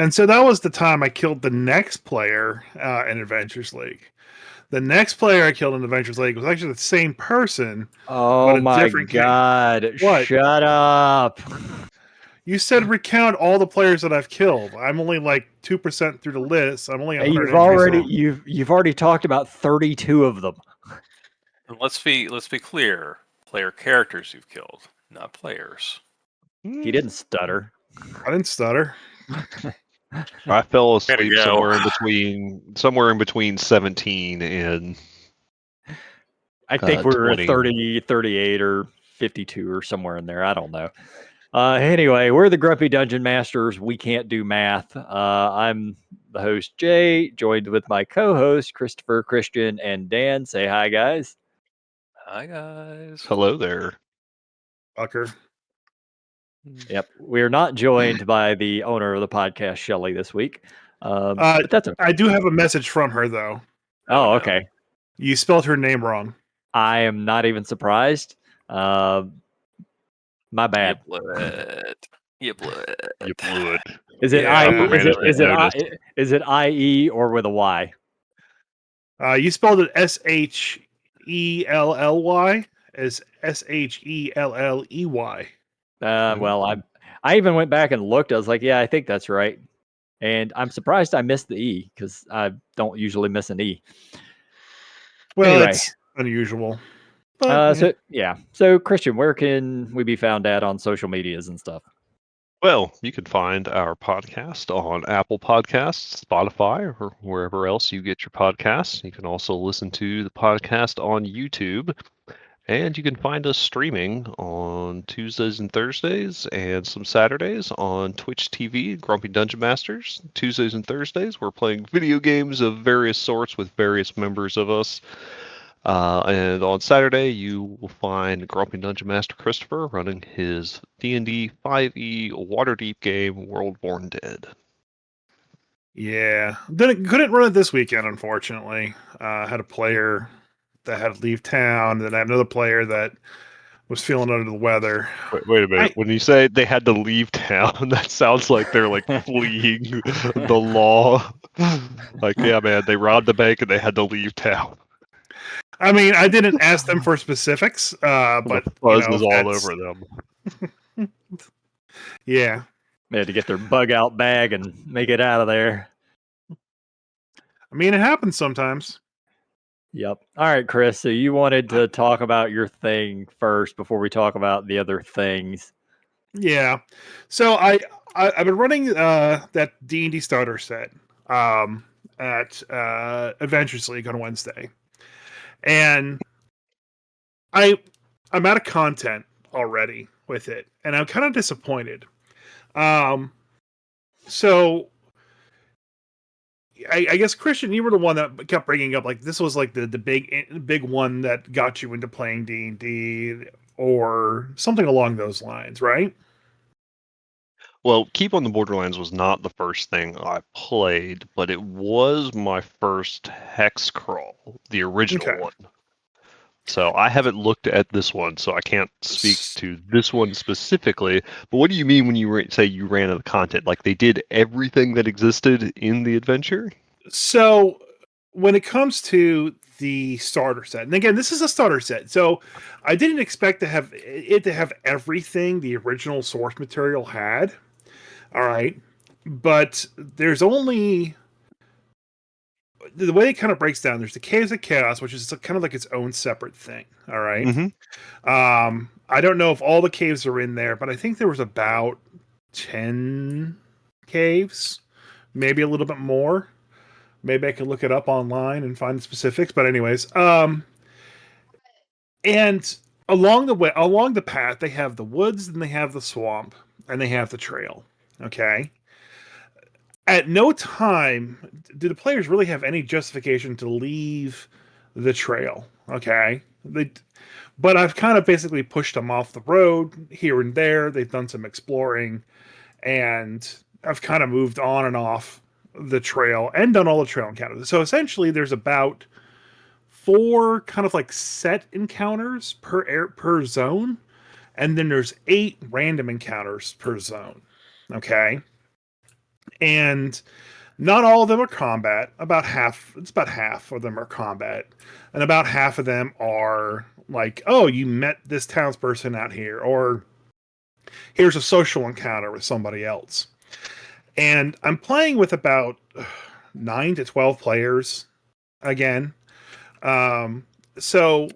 And so that was the time I killed the next player in Adventures League. The next player I killed in Adventures League was actually the same person, but Oh a my different god. What? Shut up. You said recount all the players that I've killed. I'm only like 2% through the list. I'm only 100 entries in. You've already talked about 32 of them. And let's be clear. Player characters you've killed, not players. He didn't stutter. I didn't stutter. I fell Way asleep to go. somewhere in between 17 and I think we were at 20. 30, 38, or 52 or somewhere in there. I don't know. Anyway, we're the Grumpy Dungeon Masters. We can't do math. I'm the host, Jay, joined with my co-host, Christopher, Christian, and Dan. Say hi, guys. Hi, guys. Hello there. Fucker. Yep. We're not joined by the owner of the podcast, Shelley, this week. But that's okay. I do have a message from her, though. Oh, no. okay. You spelled her name wrong. I am not even surprised. My bad. You blew it. You blew it. You blew it. Is it Yeah. I? Never made Is it IE or with a Y? You spelled it Shelley as Shelley. Well, I even went back and looked. I was like, yeah, I think that's right. And I'm surprised I missed the E because I don't usually miss an E. Well, Anyway. it's unusual. But, So Christian, where can we be found at on social medias and stuff? Well, you can find our podcast on Apple Podcasts, Spotify, or wherever else you get your podcasts. You can also listen to the podcast on YouTube. And you can find us streaming on Tuesdays and Thursdays and some Saturdays on Twitch TV, Grumpy Dungeon Masters. Tuesdays and Thursdays, we're playing video games of various sorts with various members of us. And on Saturday, you will find Grumpy Dungeon Master Christopher running his D&D 5e Waterdeep game, World-Born Dead. yeah. Couldn't run it this weekend, unfortunately. Had a player that had to leave town, and then I had another player that was feeling under the weather. Wait a minute. When you say they had to leave town, that sounds like they're like fleeing the law. Like, yeah, man, they robbed the bank and they had to leave town. I mean, I didn't ask them for specifics, but The buzz was all that's- over them. Yeah. They had to get their bug out bag and make it out of there. I mean, it happens sometimes. Yep. All right, Chris. So you wanted to talk about your thing first before we talk about the other things. Yeah. So I've been running that D&D starter set at Adventures League on Wednesday. And I'm out of content already with it, and I'm kind of disappointed. So I guess Christian, you were the one that kept bringing up like this was like the big one that got you into playing D&D or something along those lines, right? Well, Keep on the Borderlands was not the first thing I played, but it was my first hex crawl, the original one. So I haven't looked at this one, so I can't speak to this one specifically. But what do you mean when you say you ran out of content? Like they did everything that existed in the adventure? So when it comes to the starter set, and again, this is a starter set, so I didn't expect to have everything the original source material had. All right, but there's only the way it kind of breaks down. There's the Caves of Chaos, which is kind of like its own separate thing. All right. Mm-hmm. I don't know if all the caves are in there, but I think there was about 10 caves, maybe a little bit more. Maybe I could look it up online and find the specifics. But anyways, and along the path, they have the woods, and they have the swamp, and they have the trail. Okay. At no time do the players really have any justification to leave the trail. Okay. But I've kind of basically pushed them off the road here and there. They've done some exploring, and I've kind of moved on and off the trail and done all the trail encounters. So essentially, there's about 4 kind of like set encounters per zone, and then there's 8 random encounters per zone. Okay. And not all of them are combat. About half, it's about half of them are combat. And about half of them are like, oh, you met this townsperson out here, or here's a social encounter with somebody else. And I'm playing with about 9 to 12 players again. So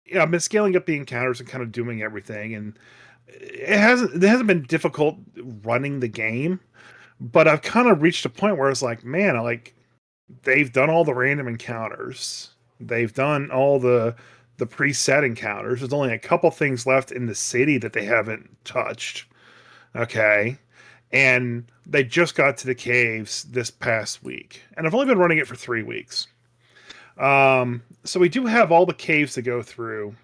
yeah, I've been scaling up the encounters and kind of doing everything, and it hasn't been difficult running the game, but I've kind of reached a point where it's like, man, they've done all the random encounters. They've done all the preset encounters. There's only a couple things left in the city that they haven't touched. Okay. And they just got to the caves this past week. And I've only been running it for 3 weeks. So we do have all the caves to go through.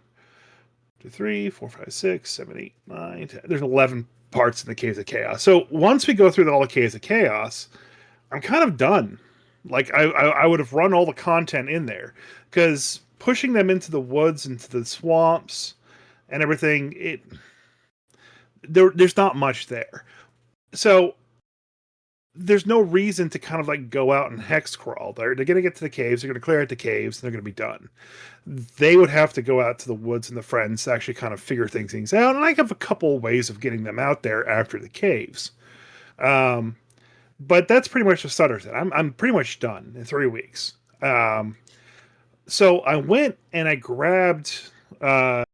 2, 3, 4, 5, 6, 7, 8, 9, 10. There's 11 parts in the Caves of Chaos. So once we go through all the Caves of Chaos, I'm kind of done. Like I would have run all the content in there, because pushing them into the woods, into the swamps, and everything, there's not much there. So there's no reason to kind of like go out and hex crawl. They're going to get to the caves, they're going to clear out the caves, and they're going to be done. They would have to go out to the woods and the friends to actually kind of figure things out. And I have a couple ways of getting them out there after the caves. But that's pretty much the starter set. I'm pretty much done in 3 weeks. So I went and I grabbed, it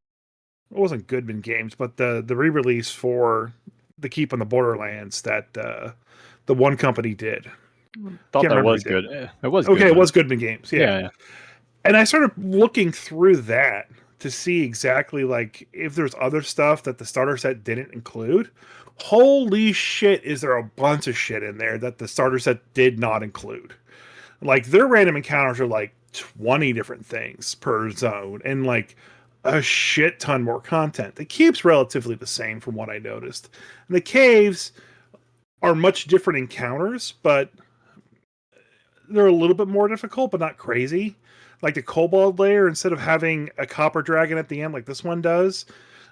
wasn't Goodman Games, but the re-release for the Keep on the Borderlands that the one company did. Thought Can't that remember was who did. good. It was Okay, good. it was Goodman Games. Yeah. And I started looking through that to see exactly like if there's other stuff that the starter set didn't include. Holy shit, is there a bunch of shit in there that the starter set did not include. Like their random encounters are like 20 different things per zone and like a shit ton more content. The keep's relatively the same from what I noticed. And the caves are much different encounters, but they're a little bit more difficult, but not crazy. Like the Kobold layer, instead of having a copper dragon at the end like this one does,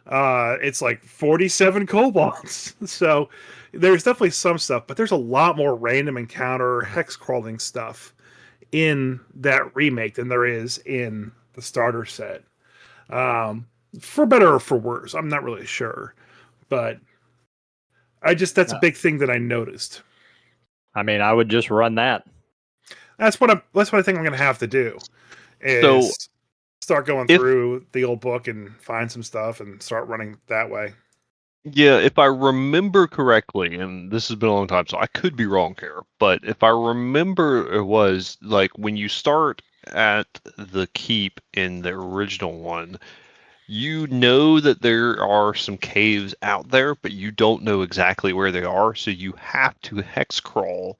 it's like 47 kobolds. So there's definitely some stuff, but there's a lot more random encounter hex crawling stuff in that remake than there is in the starter set. For better or for worse, I'm not really sure, but that's a big thing that I noticed. I mean, I would just run that. That's what I think I'm going to have to do. Is So, start going through the old book and find some stuff and start running that way. Yeah, if I remember correctly, and this has been a long time, so I could be wrong here, but if I remember, it was like when you start at the keep in the original one, you know that there are some caves out there, but you don't know exactly where they are, so you have to hex crawl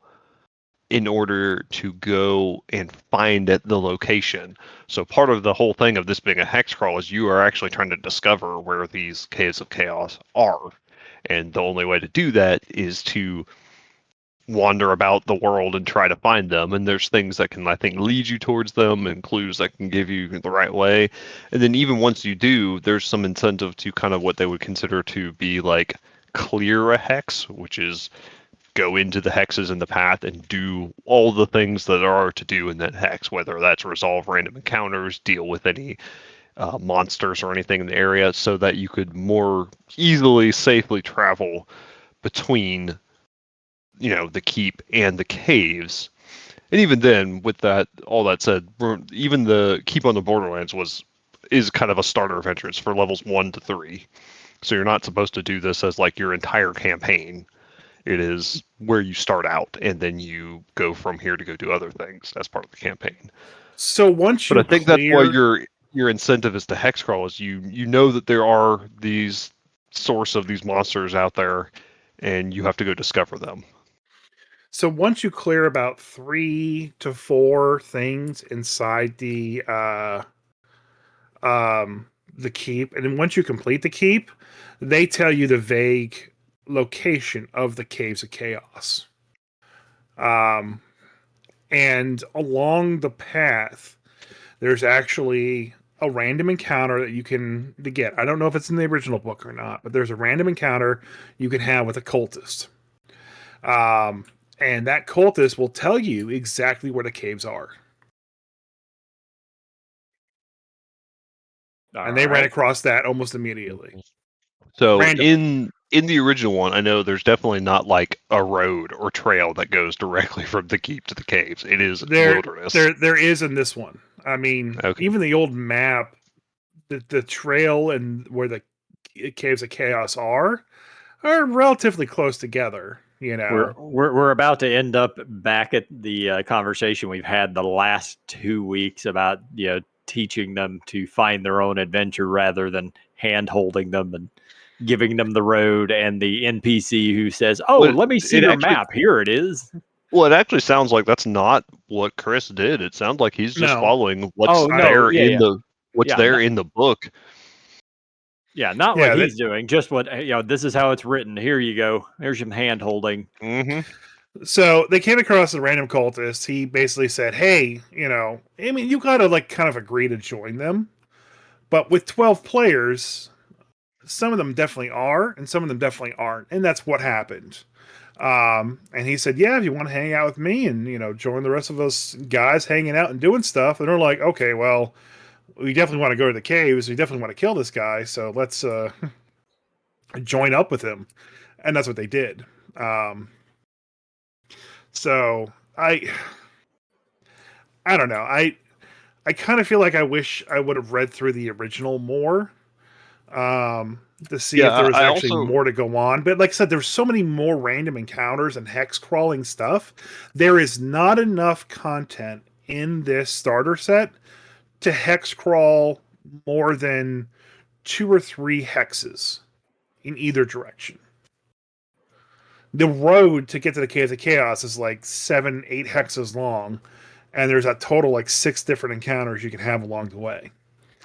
in order to go and find the location. So part of the whole thing of this being a hex crawl is you are actually trying to discover where these caves of chaos are. And the only way to do that is to wander about the world and try to find them. And there's things that can, I think, lead you towards them and clues that can give you the right way. And then even once you do, there's some incentive to kind of what they would consider to be like clear a hex, which is go into the hexes in the path and do all the things that are to do in that hex, whether that's resolve random encounters, deal with any monsters or anything in the area, so that you could more easily, safely travel between, the keep and the caves. And even then, with that, all that said, even the keep on the Borderlands is kind of a starter adventure. It's for levels 1 to 3, so you're not supposed to do this as like your entire campaign. It is where you start out, and then you go from here to go do other things as part of the campaign. So once you But I think that's why your incentive is to hex crawl, is you know that there are these source of these monsters out there, and you have to go discover them. So once you clear about 3 to 4 things inside the keep, and then once you complete the keep, they tell you the vague location of the Caves of Chaos. And along the path, there's actually a random encounter that you can get. I don't know if it's in the original book or not, but there's a random encounter you can have with a cultist. And that cultist will tell you exactly where the caves are. And they ran across that almost immediately. So Randomly. in the original one, I know there's definitely not like a road or trail that goes directly from the keep to the caves. It is wilderness. There is in this one. I mean, Okay. even the old map, the trail and where the caves of chaos are relatively close together. You know, We're about to end up back at the conversation we've had the last 2 weeks about teaching them to find their own adventure rather than hand holding them and giving them the road and the NPC who says, "Oh, Well, let me see it your actually map. Here it is." well, it actually sounds like that's not what Chris did. It sounds like he's just No. following Oh no, yeah, yeah, what's yeah, there in the book. yeah. Not Yeah, what he's doing. Just what this is how it's written. Here you go. There's some hand holding. Mm-hmm. So they came across a random cultist. He basically said, "Hey, I mean, you gotta like kind of agree to join them, but with 12 players, some of them definitely are, and some of them definitely aren't." And that's what happened. And he said, "Yeah, if you want to hang out with me and join the rest of us guys hanging out and doing stuff," and they're like, "Okay, well, we definitely want to go to the caves. We definitely want to kill this guy. So let's join up with him." And that's what they did. Um, so I don't know. I kind of feel like I wish I would have read through the original more to see if there Yeah, was I actually also more to go on. But like I said, there's so many more random encounters and hex crawling stuff. There is not enough content in this starter set to hex crawl more than 2 or 3 hexes in either direction. The road to get to the Caves of Chaos is like 7, 8 hexes long, and there's a total like 6 different encounters you can have along the way.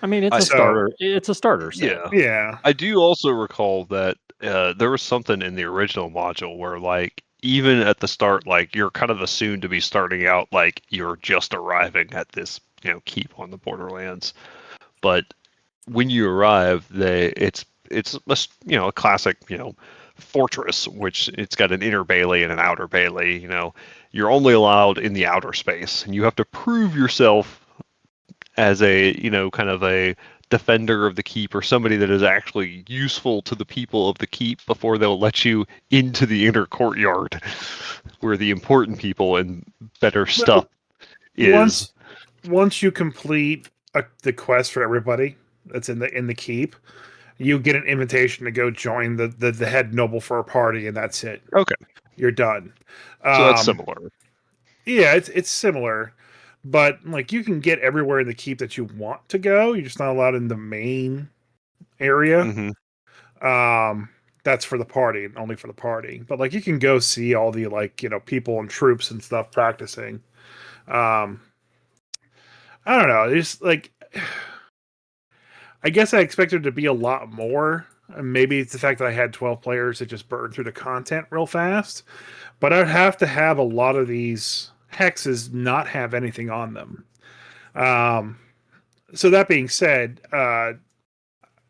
I mean, it's a So starter. It's a starter set. yeah, yeah, I do also recall that there was something in the original module where like even at the start, like you're kind of assumed to be starting out like you're just arriving at this keep on the Borderlands, but when you arrive, it's a classic fortress, which it's got an inner bailey and an outer bailey. You're only allowed in the outer space, and you have to prove yourself as a kind of a defender of the keep or somebody that is actually useful to the people of the keep before they'll let you into the inner courtyard where the important people and better stuff is. once you complete the quest for everybody that's in the keep, you get an invitation to go join the head noble for a party, and that's it. Okay, You're done. so that's similar. Yeah, it's similar, but like you can get everywhere in the keep that you want to go. You're just not allowed in the main area. Hmm. That's for the party and only for the party. But like you can go see all the like people and troops and stuff practicing. Um, I don't know. It's like I guess I expected to be a lot more. Maybe it's the fact that I had 12 players that just burned through the content real fast. But I'd have to have a lot of these hexes not have anything on them. Um, so that being said,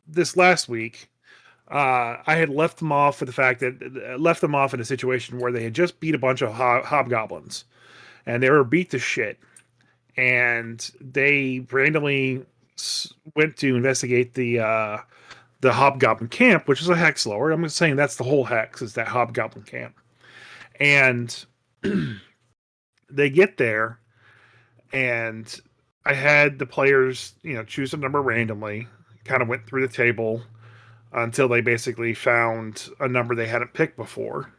this last week, I had left them off for the fact that left them off in a situation where they had just beat a bunch of hobgoblins, and they were beat to shit. And they randomly went to investigate the hobgoblin camp, which is a hex lower. I'm just saying that's the whole hex is that hobgoblin camp, and they get there, and I had the players, choose a number randomly. Kind of went through the table until they basically found a number they hadn't picked before.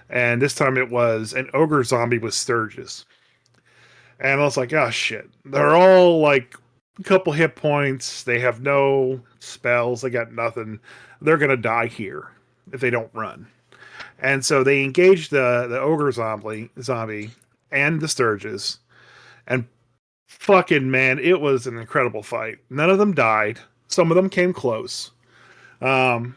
And this time it was an ogre zombie with Sturges. And I was like, oh shit. They're all like a couple hit points. They have no spells. They got nothing. They're going to die here if they don't run. And so they engaged the ogre zombie and the Sturges. And fucking man, it was an incredible fight. None of them died. Some of them came close. Um,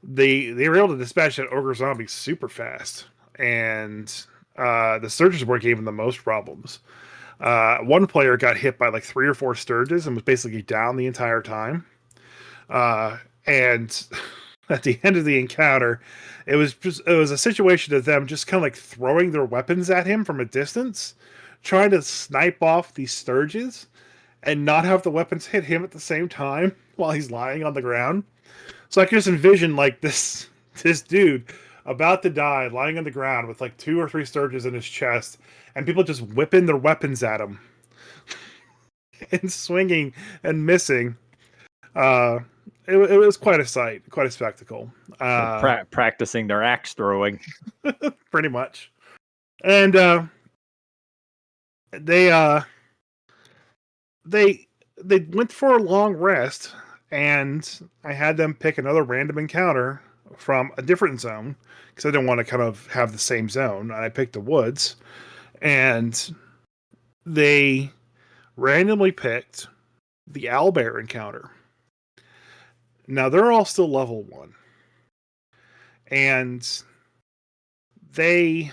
they were able to dispatch that ogre zombie super fast, and the Sturges were giving the most problems. One player got hit by like 3 or 4 Sturges and was basically down the entire time. And at the end of the encounter, it was a situation of them just kind of like throwing their weapons at him from a distance, trying to snipe off these sturges and not have the weapons hit him at the same time while he's lying on the ground. So I can just envision like this dude about to die, lying on the ground with like 2 or 3 sturges in his chest, and people just whipping their weapons at him and swinging and missing. Uh, it was quite a sight, quite a spectacle. Practicing their axe throwing. Pretty much. And they they went for a long rest, and I had them pick another random encounter from a different zone because I didn't want to kind of have the same zone. I picked the woods, and they randomly picked the owlbear encounter. Now they're all still level 1, and they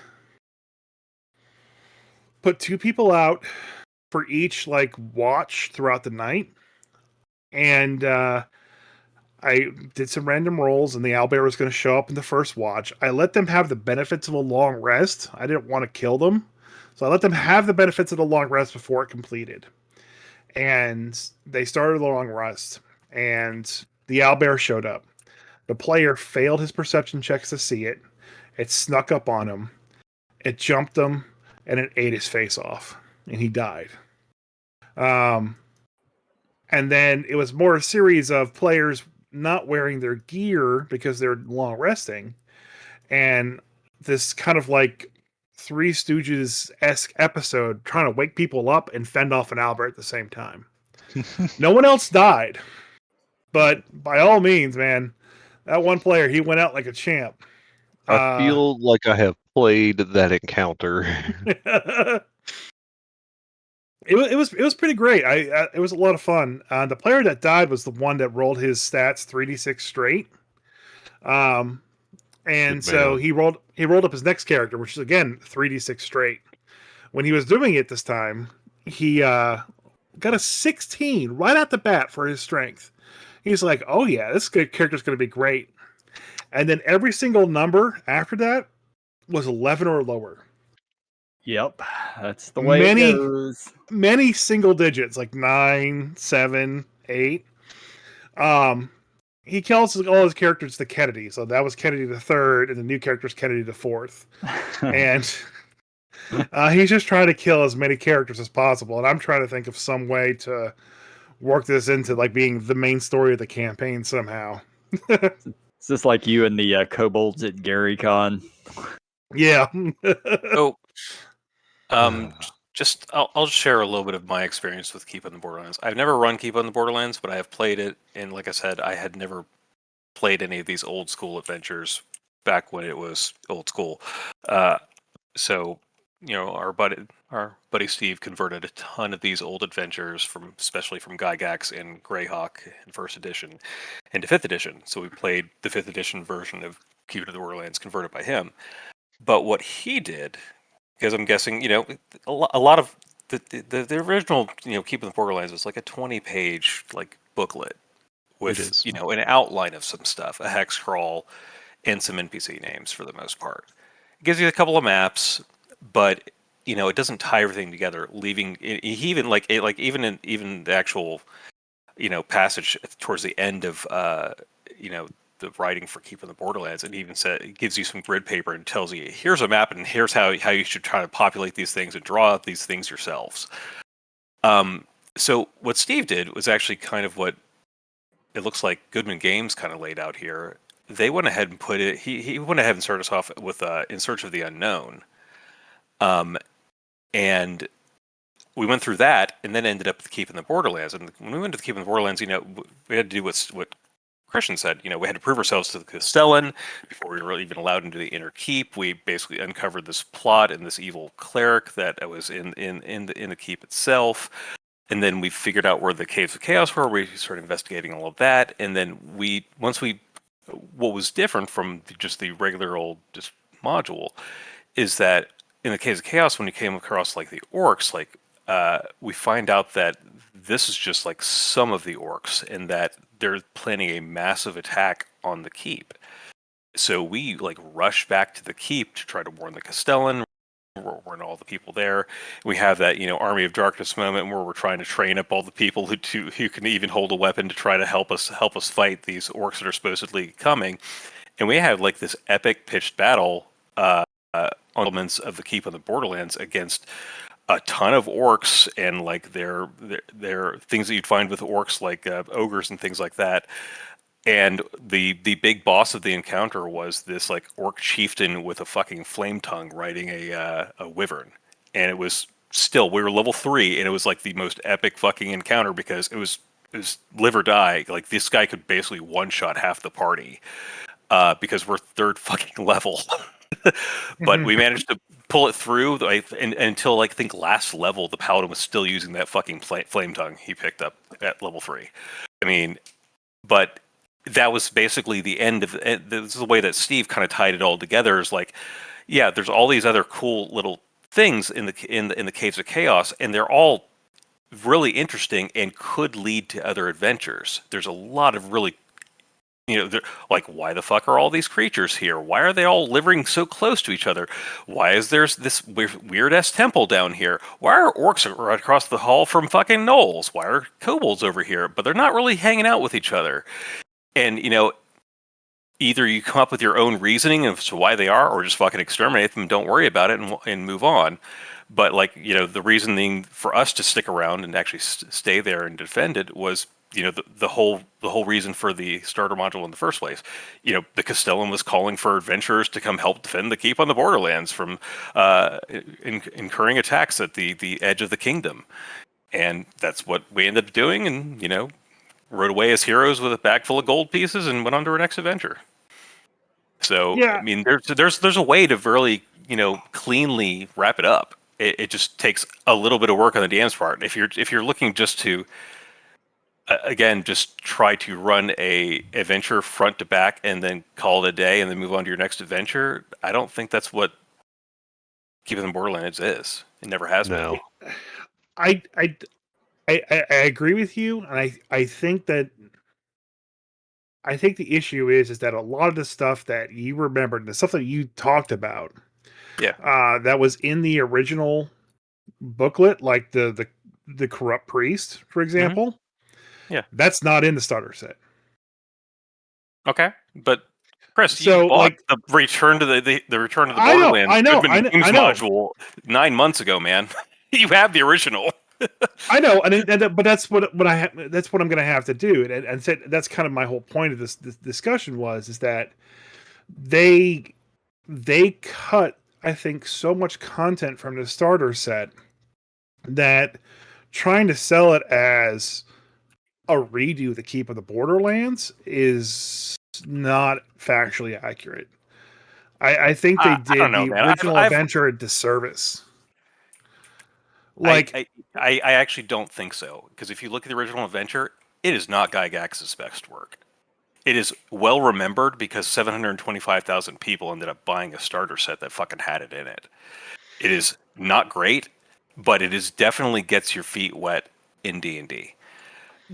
put 2 people out for each like watch throughout the night, and I did some random rolls, and the owlbear was going to show up in the first watch. I let them have the benefits of a long rest. I didn't want to kill them, so I let them have the benefits of the long rest before it completed. And they started the long rest, and the owlbear showed up. The player failed his perception checks to see it. It snuck up on him. It jumped him, and it ate his face off, and he died. And then it was more a series of players not wearing their gear because they're long resting, and this kind of like Three Stooges-esque episode trying to wake people up and fend off an owlbear at the same time. No one else died, but by all means, man, that one player, he went out like a champ. I feel like I have played that encounter. It was pretty great. It was a lot of fun. The player that died was the one that rolled his stats 3d6 straight. And so he rolled up his next character, which is again 3d6 straight. When he was doing it this time, he got a 16 right at the bat for his strength. He's like, "Oh yeah, this character's going to be great." And then every single number after that was 11 or lower. Yep, that's the way it goes. Many single digits, like 9, 7, 8. He calls all his characters the Kennedy, so that was Kennedy the third, and the new character's Kennedy the fourth. And he's just trying to kill as many characters as possible, and I'm trying to think of some way to work this into like being the main story of the campaign somehow. It's just like you and the kobolds at GaryCon. Yeah. So, I'll share a little bit of my experience with Keep on the Borderlands. I've never run Keep on the Borderlands, but I have played it, and like I said, I had never played any of these old school adventures back when it was old school. So, our buddy Steve converted a ton of these old adventures especially from Gygax and Greyhawk in first edition into fifth edition. So we played the fifth edition version of Keep to the Borderlands converted by him. But what he did, because I'm guessing, a lot of the original, Keep in the Borderlands was like a 20-page like booklet with, an outline of some stuff, a hex crawl, and some NPC names for the most part. It gives you a couple of maps, but it doesn't tie everything together. Leaving even even the actual passage towards the end of the writing for Keeping the Borderlands, and even it gives you some grid paper and tells you here's a map and here's how you should try to populate these things and draw out these things yourselves. So what Steve did was actually kind of what it looks like Goodman Games kind of laid out here. They went ahead and put it. He went ahead and started us off with In Search of the Unknown, and we went through that, and then ended up with Keeping the Borderlands. And when we went to the Keeping the Borderlands, we had to do what Christian said. We had to prove ourselves to the Castellan before we were even allowed into the Inner Keep. We basically uncovered this plot and this evil cleric that was in the keep itself. And then we figured out where the Caves of Chaos were. We started investigating all of that. And then what was different from just the regular old just module is that in the Caves of Chaos, when you came across like the orcs, we find out that this is just like some of the orcs, and that they're planning a massive attack on the keep. So we like rush back to the keep to try to warn the Castellan, warn all the people there. We have that, Army of Darkness moment where we're trying to train up all the people who can even hold a weapon to try to help us fight these orcs that are supposedly coming. And we have like this epic pitched battle on elements of the keep on the Borderlands against a ton of orcs, and like their things that you'd find with orcs, like ogres and things like that. And the big boss of the encounter was this like orc chieftain with a fucking flame tongue riding a wyvern, and it was we were level 3, and it was like the most epic fucking encounter because it was live or die. Like this guy could basically one shot half the party because we're 3rd fucking level. But we managed to pull it through until like I think last level the paladin was still using that fucking flame tongue he picked up at level 3. I mean, but that was basically the end of it. This is the way that Steve kind of tied it all together. Is like, yeah, there's all these other cool little things in the Caves of Chaos, and they're all really interesting and could lead to other adventures. There's a lot of really, like, why the fuck are all these creatures here? Why are they all living so close to each other? Why is there this weird ass temple down here? Why are orcs right across the hall from fucking gnolls? Why are kobolds over here? But they're not really hanging out with each other. And, either you come up with your own reasoning as to why they are, or just fucking exterminate them and don't worry about it and move on. But, like, the reasoning for us to stick around and actually stay there and defend it was, the whole reason for the starter module in the first place. The Castellan was calling for adventurers to come help defend the keep on the Borderlands from incurring attacks at the edge of the kingdom. And that's what we ended up doing, and, rode away as heroes with a bag full of gold pieces and went on to our next adventure. So, yeah. I mean, there's a way to really, cleanly wrap it up. It just takes a little bit of work on the DM's part. If you're looking just to, again, just try to run a adventure front to back and then call it a day and then move on to your next adventure, I don't think that's what Keeping the Borderlands is. It never has been. I agree with you, and I think the issue is that a lot of the stuff that you remembered, the stuff that you talked about, that was in the original booklet, like the corrupt priest, for example, that's not in the starter set. Okay, but Chris, you bought the Return to the Return to the Borderlands module 9 months ago, man. You have the original. I know, but that's what that's what I'm going to have to do, and said that's kind of my whole point of this discussion is that they cut, I think, so much content from the starter set that trying to sell it as a redo of the Keep of the Borderlands is not factually accurate. I think they did the original adventure a disservice. Like, I actually don't think so, because if you look at the original adventure, it is not Gygax's best work. It is well remembered because 725,000 people ended up buying a starter set that fucking had it in it. It is not great, but it is definitely gets your feet wet in D&D.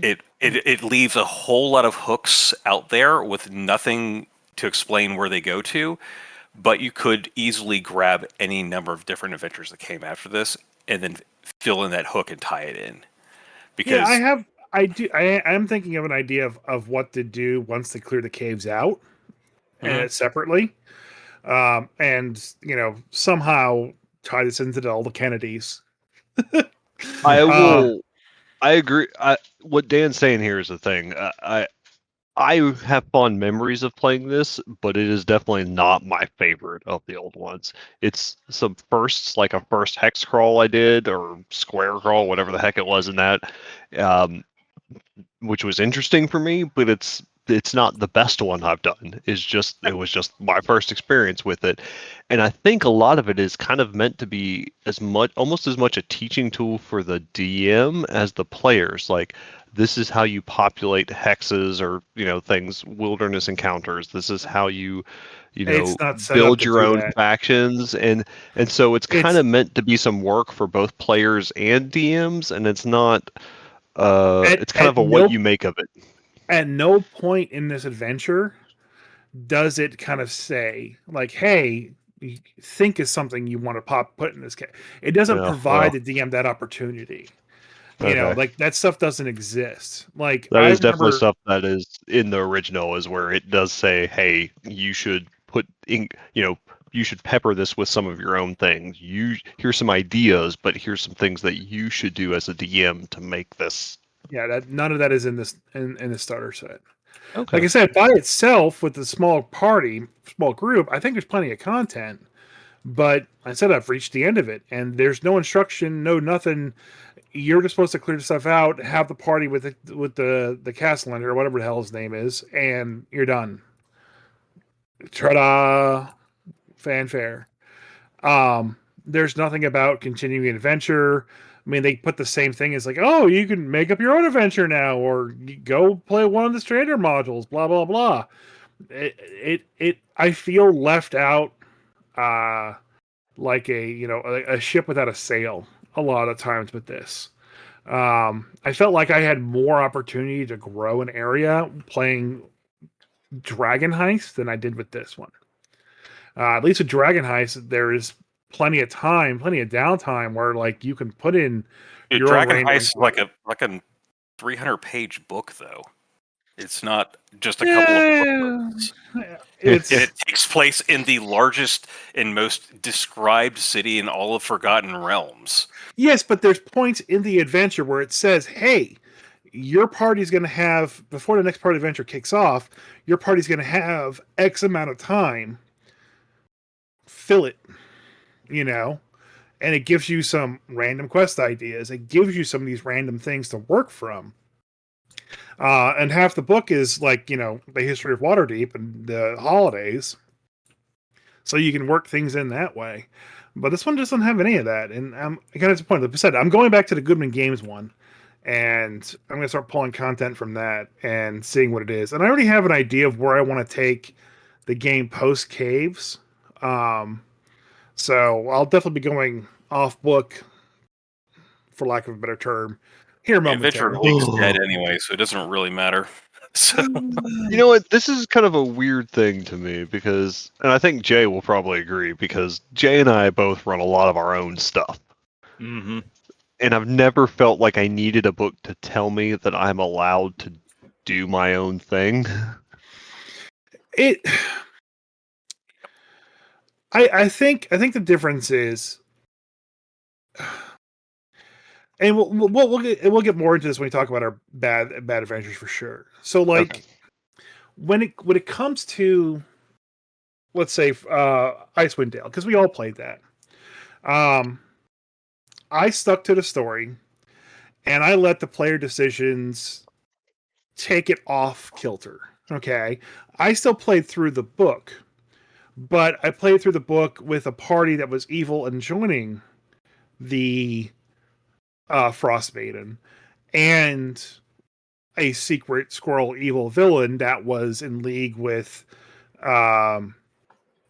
It leaves a whole lot of hooks out there with nothing to explain where they go to, but you could easily grab any number of different adventures that came after this and then fill in that hook and tie it in. Because I am thinking of an idea of what to do once they clear the caves out separately, and somehow tie this into all the Kennedys. I agree. What Dan's saying here is the thing. I have fond memories of playing this, but it is definitely not my favorite of the old ones. It's some firsts, like a first hex crawl I did, or square crawl, whatever the heck it was in that, which was interesting for me, but it's not the best one I've done. It was just my first experience with it. And I think a lot of it is kind of meant to be almost as much a teaching tool for the DM as the players. Like, this is how you populate hexes or, things, wilderness encounters. This is how you build your own factions. And so it's kind of meant to be some work for both players and DMs, and it's not it's kind of what you make of it. At no point in this adventure does it kind of say like, hey, think is something you want to put in this case. It doesn't Yeah, provide well, the DM that opportunity. okay. Like that stuff doesn't exist. Like That I is definitely remember, stuff that is in the original, is where it does say, hey, you should put in, you should pepper this with some of your own things. Here's some ideas, but here's some things that you should do as a DM to make this. yeah, that none of that is in this in the starter set. Like Okay. I said, by itself with the small small group, I think there's plenty of content. But I said I've reached the end of it, and there's no instruction, no nothing. You're just supposed to clear the stuff out, have the party with the Castellan or whatever the hell his name is, and you're done. Ta-da! Fanfare. There's nothing about continuing adventure. I mean, they put the same thing as like, oh, you can make up your own adventure now, or go play one of the Strander modules. Blah blah blah. I feel left out, uh, like a ship without a sail. A lot of times with this, I felt like I had more opportunity to grow an area playing Dragon Heist than I did with this one. At least with Dragon Heist, there is plenty of time, plenty of downtime where like you can put in Dude, your own Dragon random Heist is like encounter. a 300-page book, though. It's not just a couple of Yeah, booklets. And it's it takes place in the largest and most described city in all of Forgotten Realms. yes, but there's points in the adventure where it says, "Hey, your party's going to have before the next part of the adventure kicks off. Your party's going to have X amount of time. Fill it, you know." And it gives you some random quest ideas. It gives you some of these random things to work from. And half the book is like, the history of Waterdeep and the holidays. So you can work things in that way. But this one doesn't have any of that. And I'm kind of disappointed. Like I said, I'm going back to the Goodman Games one. And I'm going to start pulling content from that and seeing what it is. And I already have an idea of where I want to take the game post Caves. So I'll definitely be going off book, for lack of a better term, here Adventure momentarily. League's dead anyway, so it doesn't really matter. So You know what? This is kind of a weird thing to me because, and I think Jay will probably agree, because Jay and I both run a lot of our own stuff. Mm-hmm. And I've never felt like I needed a book to tell me that I'm allowed to do my own thing. It, I think the difference is, and we'll get more into this when we talk about our bad adventures for sure. So like Okay. when it comes to, let's say, Icewind Dale, because we all played that. I stuck to the story, and I let the player decisions take it off kilter. Okay, I still played through the book, but I played through the book with a party that was evil and joining the Frostmaiden, and a secret squirrel evil villain that was in league with um,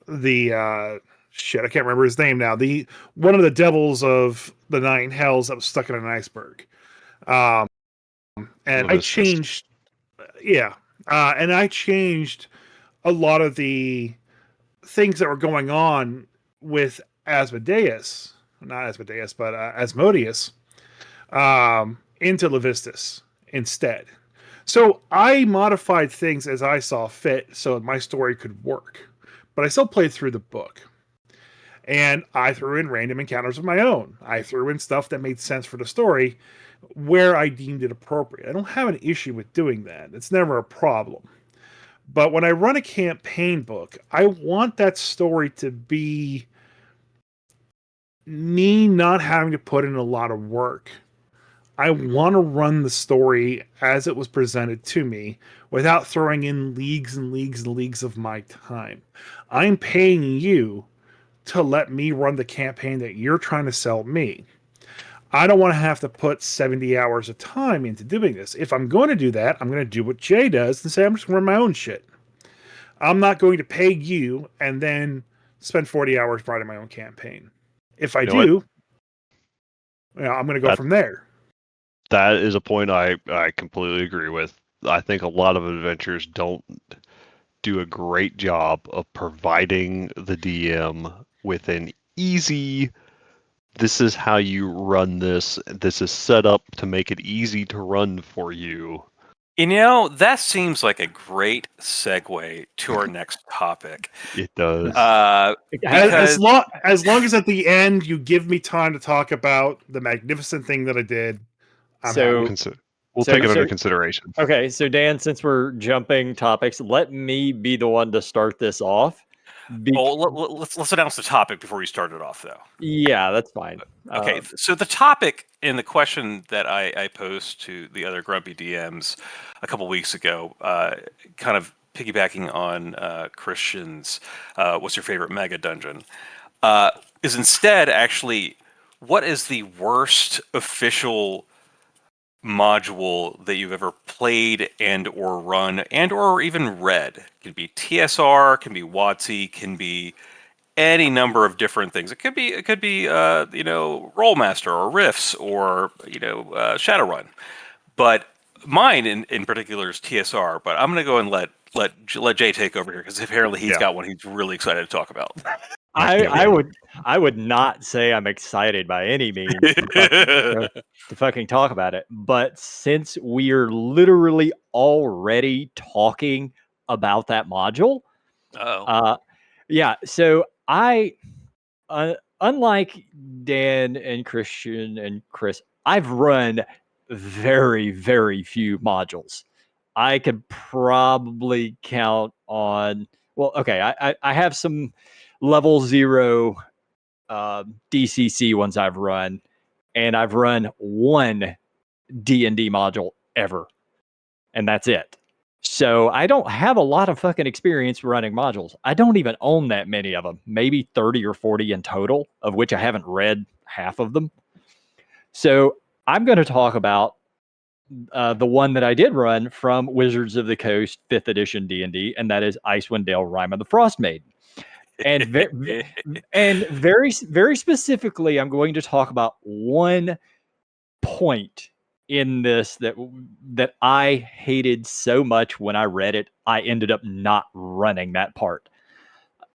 the shit. I can't remember his name now. The one of the devils of the Nine Hells that was stuck in an iceberg. Um, and I Levistus. changed, yeah, and I changed a lot of the things that were going on with Asmodeus, not Asmodeus, but Asmodeus, into Levistus instead. So I modified things as I saw fit so my story could work. But I still played through the book. And I threw in random encounters of my own. I threw in stuff that made sense for the story where I deemed it appropriate. I don't have an issue with doing that. It's never a problem. But when I run a campaign book, I want that story to be me not having to put in a lot of work. I want to run the story as it was presented to me without throwing in leagues and leagues and leagues of my time. I'm paying you to let me run the campaign that you're trying to sell me. I don't want to have to put 70 hours of time into doing this. If I'm going to do that, I'm going to do what Jay does and say, I'm just going to run my own shit. I'm not going to pay you and then spend 40 hours writing my own campaign. If I You know what? do, I'm going to go That from there. that is a point I completely agree with. I think a lot of adventures don't do a great job of providing the DM with an easy, this is how you run this. This is set up to make it easy to run for you. You know, that seems like a great segue to our next topic. It does. Because As long as at the end you give me time to talk about the magnificent thing that I did, I'm So- happy. We'll so- take it so- under consideration. Okay, so Dan, since we're jumping topics, let me be the one to start this off. let's announce the topic before we start it off, though. Yeah, that's fine. Okay, so the topic in the question that I posed to the other grumpy DMs a couple weeks ago, kind of piggybacking on Christian's what's your favorite mega dungeon, is instead actually what is the worst official module that you've ever played and or run and or even read. It can be TSR, can be WotC, can be any number of different things. It could be Rollmaster or Riffs or Shadowrun. But mine in particular is TSR. But I'm going to go and let Jay take over here because apparently he's got one he's really excited to talk about. I would not say I'm excited by any means to fucking talk about it. But since we're literally already talking about that module, yeah. So I, unlike Dan and Christian and Chris, I've run very, very few modules. I could probably count on. Well, okay, I have some level 0 DCC ones I've run, and I've run one D&D module ever, and that's it. So I don't have a lot of fucking experience running modules. I don't even own that many of them, maybe 30 or 40 in total, of which I haven't read half of them. So I'm going to talk about the one that I did run from Wizards of the Coast 5th edition D&D, and that is Icewind Dale Rime of the Frost Maiden. And very, very specifically, I'm going to talk about one point in this that I hated so much when I read it, I ended up not running that part.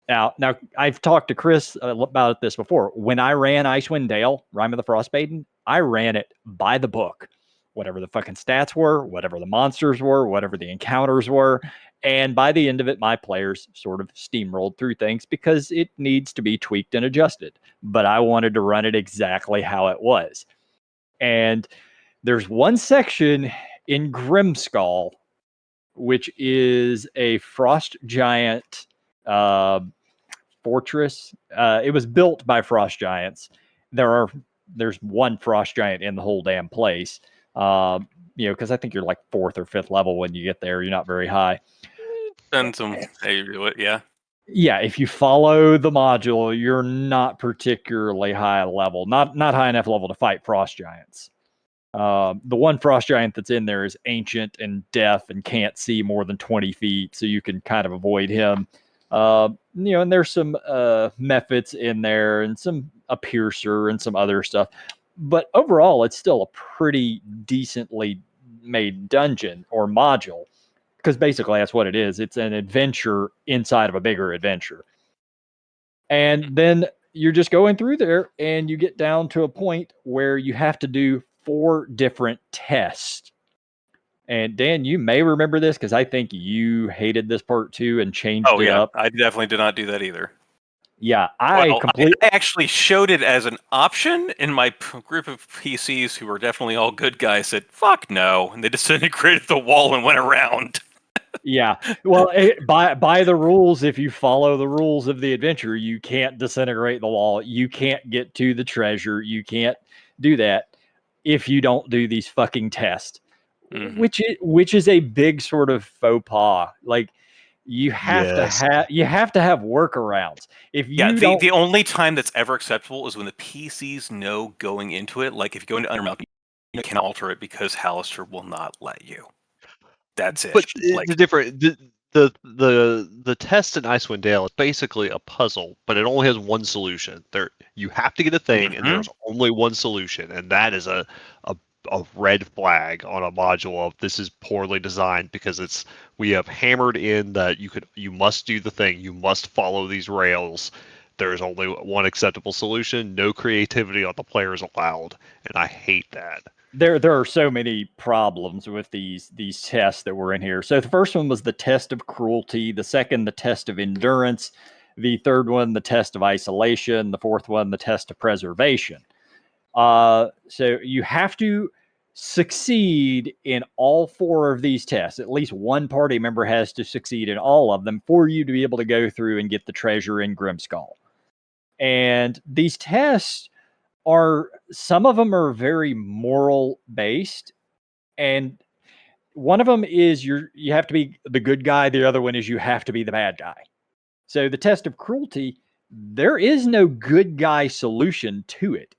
Now I've talked to Chris about this before. When I ran Icewind Dale, Rime of the Frost Maiden, I ran it by the book. Whatever the fucking stats were, whatever the monsters were, whatever the encounters were. And by the end of it, my players sort of steamrolled through things because it needs to be tweaked and adjusted. But I wanted to run it exactly how it was. And there's one section in Grimskull, which is a frost giant fortress. It was built by frost giants. There's one frost giant in the whole damn place. Because I think you're like 4th or 5th level when you get there. You're not very high. Send some. Hey, you do it, yeah. Yeah, if you follow the module, you're not particularly high level, not high enough level to fight frost giants. The one frost giant that's in there is ancient and deaf and can't see more than 20 feet, so you can kind of avoid him. And there's some mephits in there and a piercer and some other stuff. But overall, it's still a pretty decently made dungeon or module, because basically that's what it is. It's an adventure inside of a bigger adventure. And then you're just going through there and you get down to a point where you have to do 4 different tests. And Dan, you may remember this because I think you hated this part too and changed it up. I definitely did not do that either. Yeah, I actually showed it as an option, and my group of PCs, who were definitely all good guys, said, fuck no, and they disintegrated the wall and went around. Yeah, well, by the rules, if you follow the rules of the adventure, you can't disintegrate the wall, you can't get to the treasure, you can't do that if you don't do these fucking tests, which is a big sort of faux pas. Like, you have to have workarounds. If you the only time that's ever acceptable is when the PCs know going into it. Like if you go into Undermount, you can alter it because Hallister will not let you. That's it. But it's different. The test in Icewind Dale is basically a puzzle, but it only has one solution. You have to get a thing, and there's only one solution, and that is a a red flag on a module of this is poorly designed because we have hammered in that you must do the thing, you must follow these rails. There's only one acceptable solution. No creativity on the players allowed, and I hate that. There are so many problems with these tests that were in here. So the first one was the test of cruelty, the second the test of endurance, the third one the test of isolation, the fourth one the test of preservation. So you have to succeed in all four of these tests. At least one party member has to succeed in all of them for you to be able to go through and get the treasure in Grimskull. And these tests some of them are very moral based, and one of them is you have to be the good guy, the other one is you have to be the bad guy. So the test of cruelty, there is no good guy solution to it.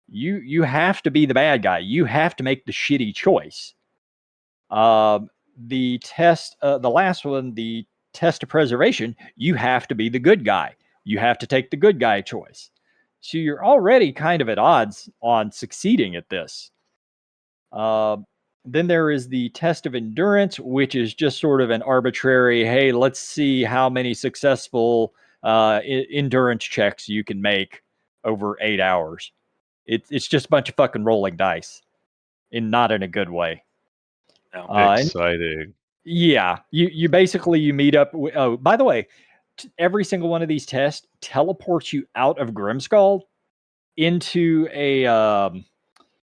You have to be the bad guy. You have to make the shitty choice. The last one, the test of preservation, you have to be the good guy. You have to take the good guy choice. So you're already kind of at odds on succeeding at this. Then there is the test of endurance, which is just sort of an arbitrary, hey, let's see how many successful endurance checks you can make over 8 hours. It's just a bunch of fucking rolling dice, not in a good way. No. Exciting. Yeah, you basically you meet up. Oh, by the way, every single one of these tests teleports you out of Grimskull into a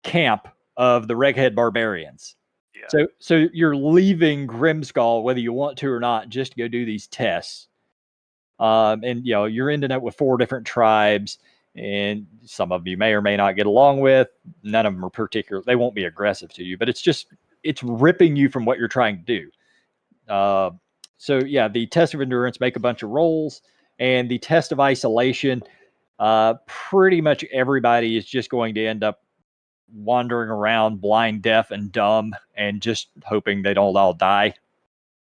camp of the Reghead Barbarians. Yeah. So you're leaving Grimskull whether you want to or not, just to go do these tests. And you're ending up with 4 different tribes, and some of you may or may not get along with. None of them are particular. They won't be aggressive to you, but it's ripping you from what you're trying to do. So yeah, the test of endurance, make a bunch of rolls, and the test of isolation, pretty much everybody is just going to end up wandering around blind, deaf, and dumb, and just hoping they don't all die.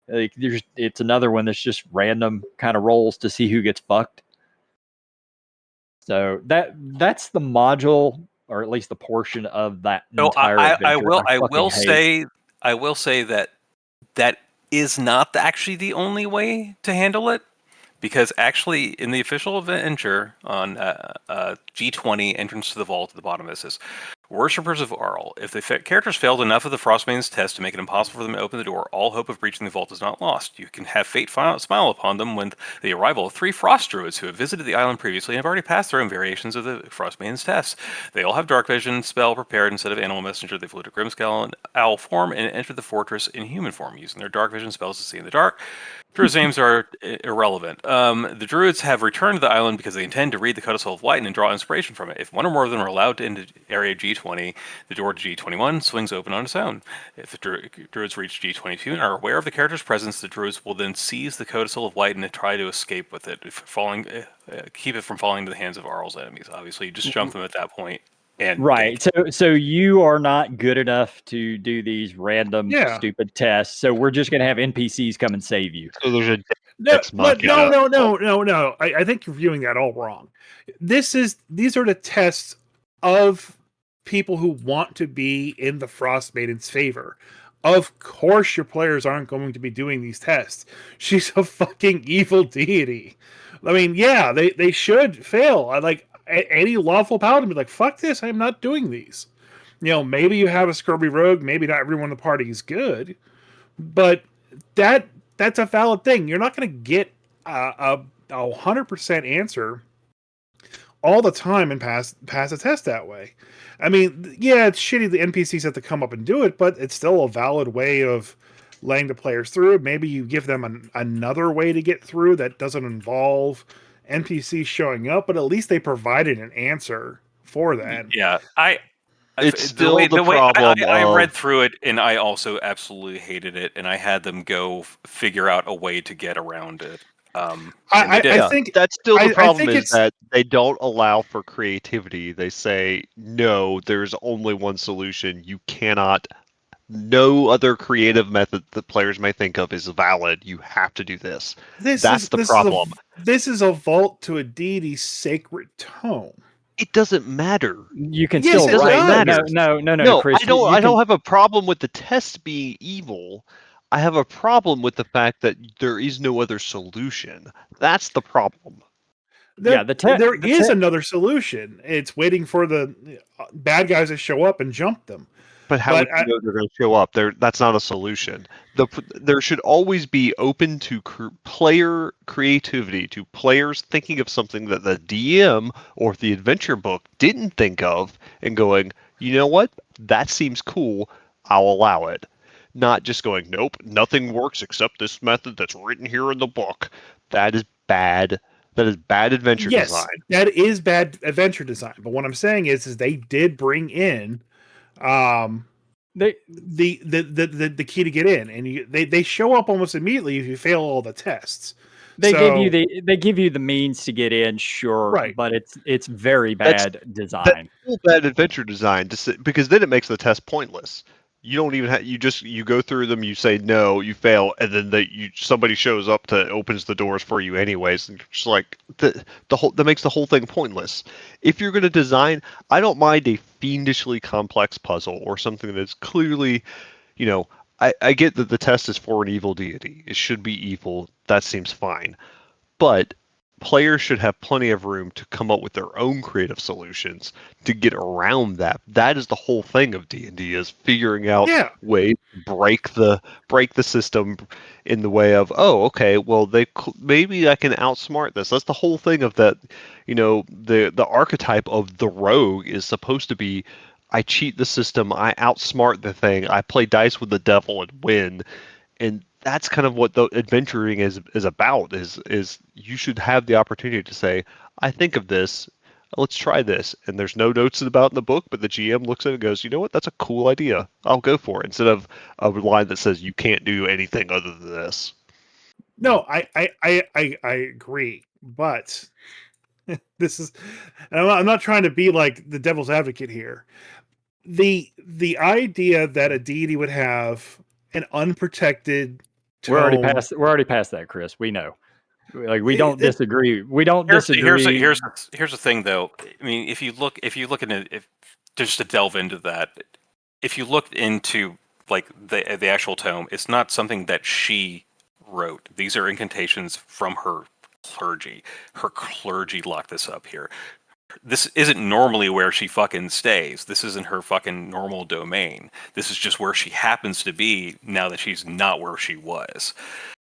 Like, it's another one that's just random kind of rolls to see who gets fucked. So that's the module, or at least the portion of that entire adventure. I will say that is not actually the only way to handle it, because actually in the official adventure on G20 entrance to the vault at the bottom, it says, Worshippers of Arl, if the characters failed enough of the Frostmane's test to make it impossible for them to open the door, all hope of breaching the vault is not lost. You can have fate smile upon them when the arrival of 3 frost druids who have visited the island previously and have already passed their own variations of the Frostmane's test. They all have dark vision spell prepared. Instead of animal messenger, they flew to Grimskull in owl form and entered the fortress in human form, using their dark vision spells to see in the dark. Druids' names are irrelevant. The druids have returned to the island because they intend to read the Codicil of Light and draw inspiration from it. If one or more of them are allowed to enter area G20, the door to G21 swings open on its own. If the druids reach G22 and are aware of the character's presence, the druids will then seize the Codicil of Light and try to escape with it, keep it from falling into the hands of Arl's enemies. Obviously, you just jump them at that point. And right. So you are not good enough to do these random stupid tests. So we're just going to have NPCs come and save you. So there's a no. I think you're viewing that all wrong. These are the tests of people who want to be in the Frost Maiden's favor. Of course, your players aren't going to be doing these tests. She's a fucking evil deity. I mean, yeah, they should fail. Any lawful paladin would be like, fuck this, I'm not doing these. Maybe you have a scrubby rogue, maybe not everyone in the party is good, but that's a valid thing. You're not going to get a 100% answer all the time and pass a test that way. I mean, yeah, it's shitty the NPCs have to come up and do it, but it's still a valid way of letting the players through. Maybe you give them another way to get through that doesn't involve NPCs showing up, but at least they provided an answer for that. Yeah, it's still the problem. I read through it, and I also absolutely hated it, and I had them go figure out a way to get around it. I think that's still the problem is that they don't allow for creativity. They say, no, there's only one solution. You cannot. No other creative method that players may think of is valid. You have to do this. That's the problem. This is a vault to a deity's sacred tome. It doesn't matter. You can Yes, still it write. does. No, Chris. I don't. You I can. don't have a problem with the test being evil. I have a problem with the fact that there is no other solution. That's the problem. Yeah, There is another solution. It's waiting for the bad guys to show up and jump them. But how But would you know they're going to show up? That's not a solution. There should always be open to player creativity, to players thinking of something that the DM or the adventure book didn't think of, and going, you know what? That seems cool. I'll allow it. Not just going, nope, nothing works except this method that's written here in the book. That is bad. That is bad adventure yes, design. that is bad adventure design. But what I'm saying is they did bring in they the key to get in, and they show up almost immediately if you fail all the tests. they give you the means to get in, sure, Right. but it's very bad design. That's still bad adventure design, because then it makes the test pointless. You don't even have you go through them, you say no, you fail, and then somebody shows up to opens the doors for you anyways, and you're just like the whole that makes the whole thing pointless. If you're going to design, I don't mind a fiendishly complex puzzle or something that's clearly, I get that the test is for an evil deity. It should be evil. That seems fine. But players should have plenty of room to come up with their own creative solutions to get around that. That is the whole thing of D&D, is figuring out ways to break the system in the way of, oh, okay, well, maybe I can outsmart this. That's the whole thing of that. The archetype of the rogue is supposed to be, I cheat the system, I outsmart the thing, I play dice with the devil and win. And that's kind of what the adventuring is about, is you should have the opportunity to say, I think of this, let's try this. And there's no notes about in the book, but the GM looks at it and goes, you know what, that's a cool idea. I'll go for it. Instead of a line that says you can't do anything other than this. No, I agree, but this is, and I'm not trying to be like the devil's advocate here. The idea that a deity would have an unprotected tome, we're already past that, Chris. We know. Like, we don't disagree. We don't disagree. Here's the thing, though. I mean, if you look at it, if just to delve into that, if you look into like the actual tome, it's not something that she wrote. These are incantations from her clergy. Her clergy locked this up here. This isn't normally where she fucking stays. This isn't her fucking normal domain. This is just where she happens to be now that she's not where she was.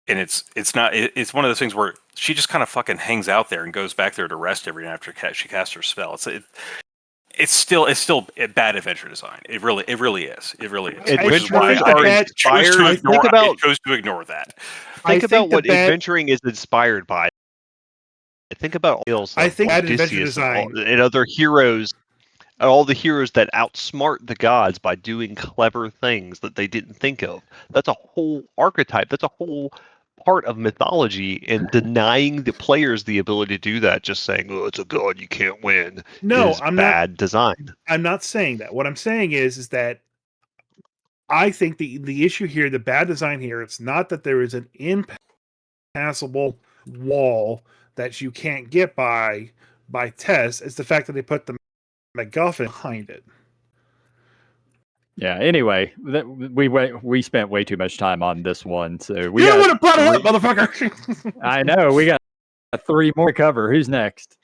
And it's one of those things where she just kind of fucking hangs out there and goes back there to rest every night after she casts her spell. It's still a bad adventure design. It really is. It really is. Adventure I chose to ignore that. Think about what adventuring is inspired by. Think about Odysseus and other heroes. All the heroes that outsmart the gods by doing clever things that they didn't think of. That's a whole archetype. That's a whole part of mythology, and denying the players the ability to do that, just saying, oh, it's a god, you can't win, is bad design. I'm not saying that. What I'm saying is that I think the issue here, the bad design here, it's not that there is an impassable wall that you can't get by tests. It's the fact that they put the MacGuffin behind it. Yeah. Anyway, we spent way too much time on this one, so we don't want to brought it up, motherfucker. I know, we got 3 more to cover. Who's next?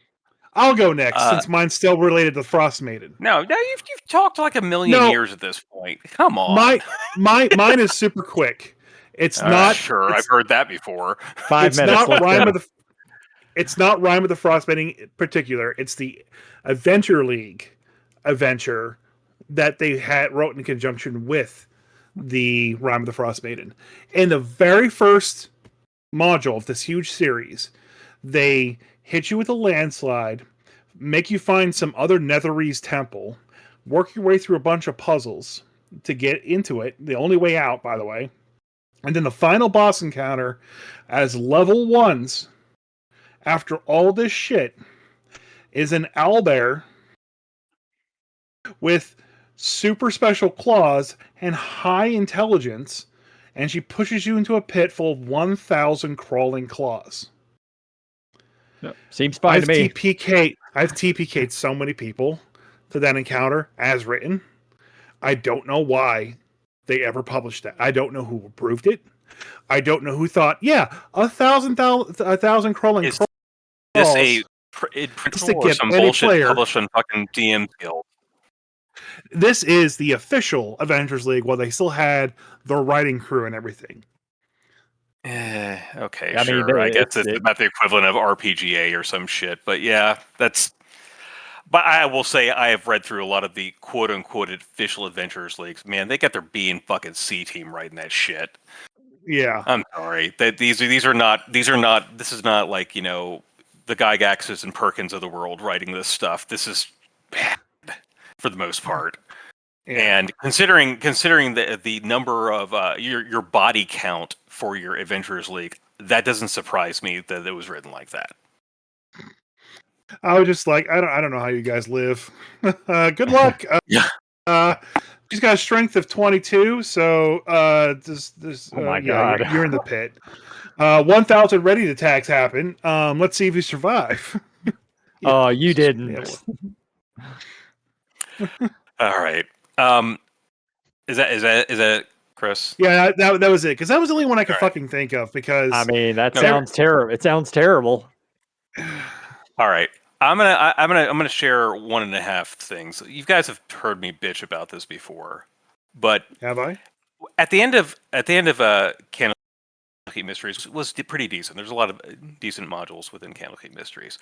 I'll go next, since mine's still related to Frost Maiden. No, you've talked like a million years at this point. Come on, mine is super quick. It's not sure. I've heard that before. 5 minutes. It's not Rime of the Frost Maiden in particular. It's the Adventure League adventure that they wrote in conjunction with the Rime of the Frost Maiden. In the very first module of this huge series, they hit you with a landslide, make you find some other Netherese temple, work your way through a bunch of puzzles to get into it, the only way out, by the way, and then the final boss encounter as level 1s, after all this shit, is an owlbear with super special claws and high intelligence, and she pushes you into a pit full of 1,000 crawling claws. Yep. Seems fine to me. I've TPK'd so many people to that encounter as written. I don't know why they ever published that. I don't know who approved it. I don't know who thought, yeah, 1,000 crawling Is this crawls in just to principle or get some any bullshit player. published on fucking DM Guild? This is the official Avengers League while they still had the writing crew and everything. Okay, I mean, sure. I guess it's about the equivalent of RPGA or some shit. But yeah, that's. But I will say I have read through a lot of the quote unquote official Adventurers Leagues. Man, they got their B and fucking C team writing that shit. Yeah. I'm sorry. That these are not this is not like, the Gygaxes and Perkins of the world writing this stuff. This is bad for the most part. Yeah. And considering the number of your body count for your Adventurers League, that doesn't surprise me that it was written like that. I was just like, I don't know how you guys live. Good luck. Yeah. She's got a strength of 22, so Oh my God. you're in the pit. 1,000 ready attacks happen. Let's see if you survive. Oh, you didn't. All right. Is that it, Chris? Yeah, that was it, because that was the only one I could All right. fucking think of. Because I mean, that sounds terrible. It sounds terrible. All right. I'm gonna share 1.5 things. You guys have heard me bitch about this before, but have I? at the end of Candlekeep Mysteries was pretty decent. There's a lot of decent modules within Candlekeep Mysteries.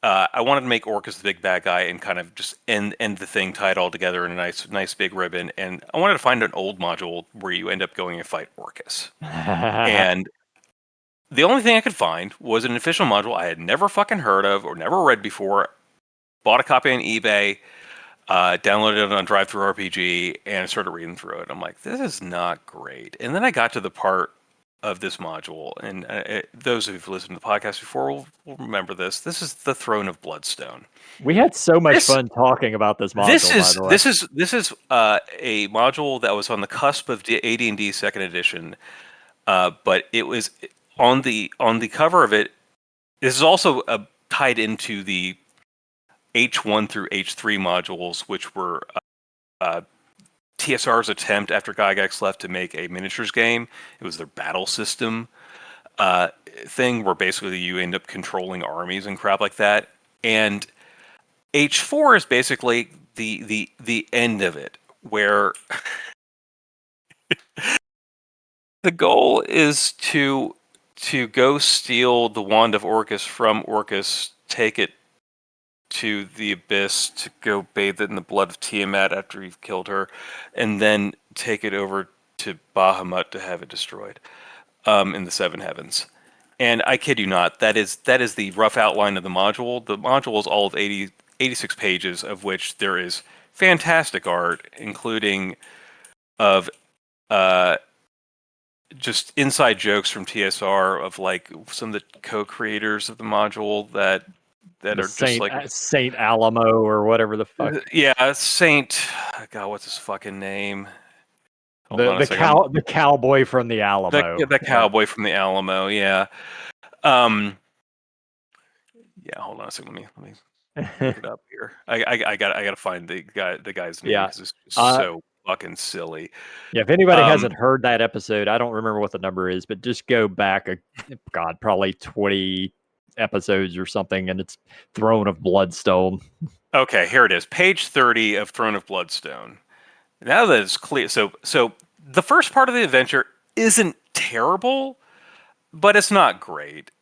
I wanted to make Orcus the big bad guy and kind of just end the thing tied all together in a nice big ribbon. And I wanted to find an old module where you end up going and fight Orcus. And the only thing I could find was an official module I had never fucking heard of or never read before. Bought a copy on eBay, downloaded it on DriveThruRPG, and started reading through it. I'm like, this is not great. And then I got to the part of this module, and those who've listened to the podcast before will remember this. This is the Throne of Bloodstone. We had so much fun talking about this module. By the way. This is a module that was on the cusp of AD&D Second Edition, but it was on the cover of it. This is also tied into the H1 through H3 modules, which were TSR's attempt after Gygax left to make a miniatures game. It was their battle system thing where basically you end up controlling armies and crap like that. And H4 is basically the end of it, where the goal is to go steal the Wand of Orcus from Orcus, take it to the Abyss to go bathe it in the blood of Tiamat after you've killed her, and then take it over to Bahamut to have it destroyed in the Seven Heavens. And I kid you not, that is the rough outline of the module. The module is all of 86 pages, of which there is fantastic art, including of just inside jokes from TSR of like some of the co-creators of the module that are just like Saint Alamo or whatever the fuck. Yeah, Saint. God, what's his fucking name? The cowboy from the Alamo. The cowboy from the Alamo. Yeah. Yeah. Hold on a second. Let me look it up here. I gotta find the guy's name because it's so fucking silly. Yeah, if anybody hasn't heard that episode, I don't remember what the number is, but just go back, probably 20 episodes or something, and it's Throne of Bloodstone. Okay, here it is. Page 30 of Throne of Bloodstone. Now that it's clear, so the first part of the adventure isn't terrible, but it's not great.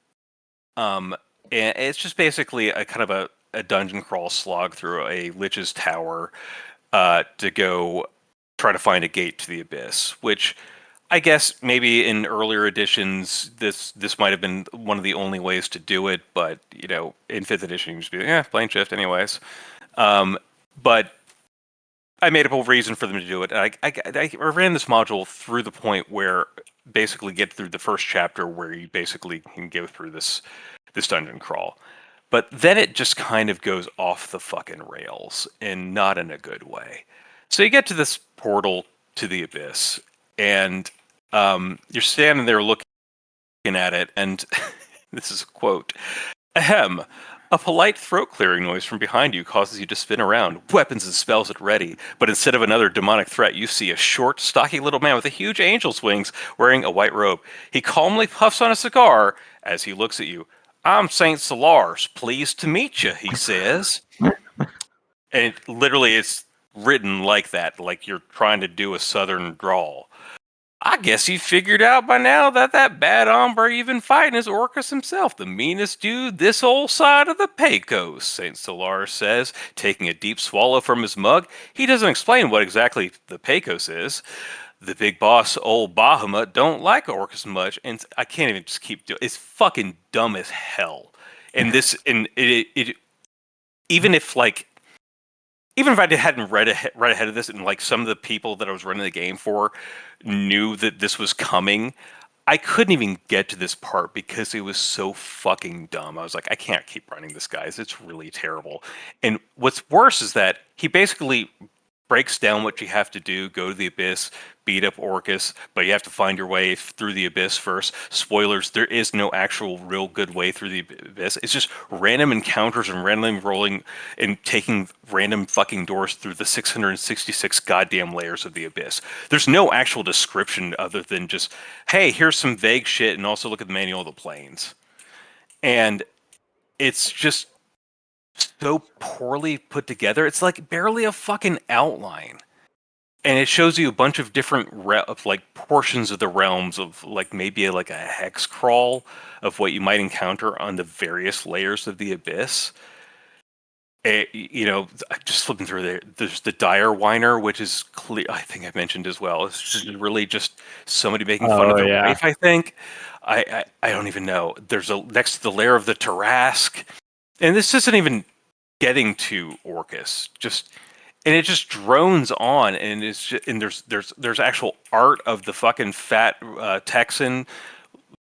And it's just basically a kind of a dungeon crawl slog through a Lich's tower to go try to find a gate to the Abyss, which I guess maybe in earlier editions this might have been one of the only ways to do it, but in 5th edition you just be plane shift anyways. But I made up a reason for them to do it. I ran this module through the point where basically get through the first chapter where you basically can go through this dungeon crawl. But then it just kind of goes off the fucking rails and not in a good way. So you get to this portal to the Abyss and you're standing there looking at it, and this is a quote. Ahem. A polite throat clearing noise from behind you causes you to spin around, weapons and spells at ready. But instead of another demonic threat, you see a short, stocky little man with a huge angel's wings wearing a white robe. He calmly puffs on a cigar as he looks at you. I'm Saint Solars. Pleased to meet you, he says. And literally, it's written like that, like you're trying to do a southern drawl. I guess you figured out by now that bad hombre you've been fighting is Orcus himself, the meanest dude this whole side of the Pecos, St. Solar says, taking a deep swallow from his mug. He doesn't explain what exactly the Pecos is. The big boss, old Bahamut, don't like Orcus much, and I can't even just keep doing it's fucking dumb as hell. And this, and it even if like even if I hadn't read right ahead of this, and like some of the people that I was running the game for knew that this was coming, I couldn't even get to this part because it was so fucking dumb. I was like, I can't keep running this, guys. It's really terrible. And what's worse is that he basically breaks down what you have to do: go to the abyss, beat up Orcus, but you have to find your way through the abyss first. Spoilers, there is no actual real good way through the abyss. It's just random encounters and randomly rolling and taking random fucking doors through the 666 goddamn layers of the abyss. There's no actual description other than just, hey, here's some vague shit, and also look at the manual of the planes. And it's just so poorly put together. It's like barely a fucking outline. And it shows you a bunch of different like portions of the realms of like maybe like a hex crawl of what you might encounter on the various layers of the abyss. You know, just flipping through there. There's the dire whiner, which is clear. I think I mentioned as well. It's just really just somebody making fun of their wife. I think. I don't even know. There's a next to the lair of the Tarrasque, and this isn't even getting to Orcus. And it just drones on, and it's just, and there's actual art of the fucking fat Texan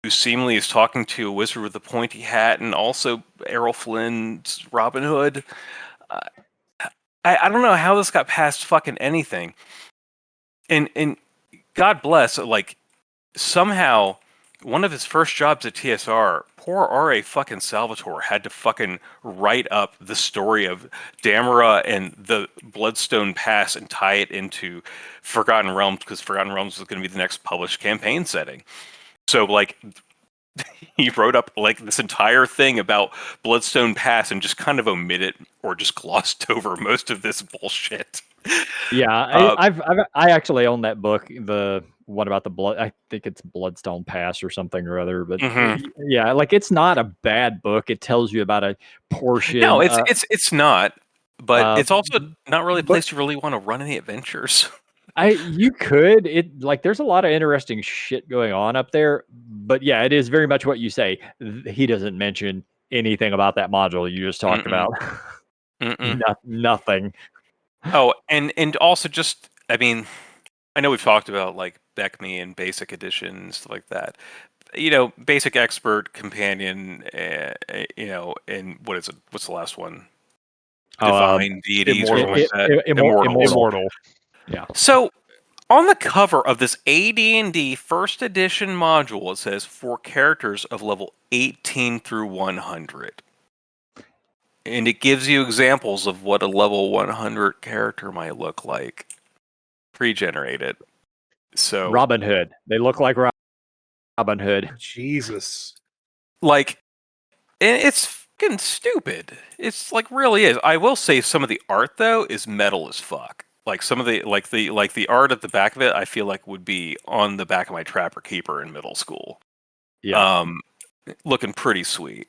who seemingly is talking to a wizard with a pointy hat, and also Errol Flynn's Robin Hood. I don't know how this got past fucking anything. And God bless, like somehow one of his first jobs at TSR, poor R.A. fucking Salvatore had to fucking write up the story of Damara and the Bloodstone Pass and tie it into Forgotten Realms, because Forgotten Realms was going to be the next published campaign setting. So, like, he wrote up like this entire thing about Bloodstone Pass and just kind of omitted or just glossed over most of this bullshit. Yeah, I actually own that book. The one about the blood? I think it's Bloodstone Pass or something or other. But yeah, like it's not a bad book. It tells you about a portion. No, it's not. But it's also not really a place you really want to run any adventures. You could there's a lot of interesting shit going on up there, but yeah, it is very much what you say. He doesn't mention anything about that module you just talked about. Nothing. Oh, and also just, I mean, I know we've talked about like BECMI and Basic Edition and stuff like that. You know, Basic Expert, Companion, you know, and what is it? What's the last one? Divine Deities or something like that. Immortal. Yeah. So on the cover of this AD&D first edition module, it says for characters of level 18 through 100. And it gives you examples of what a level 100 character might look like. Pre-generated. So Robin Hood. They look like Robin Hood. Jesus. Like, and it's fucking stupid. It's like really is. I will say some of the art though is metal as fuck. Like some of the art at the back of it, I feel like would be on the back of my Trapper Keeper in middle school. Yeah. Looking pretty sweet.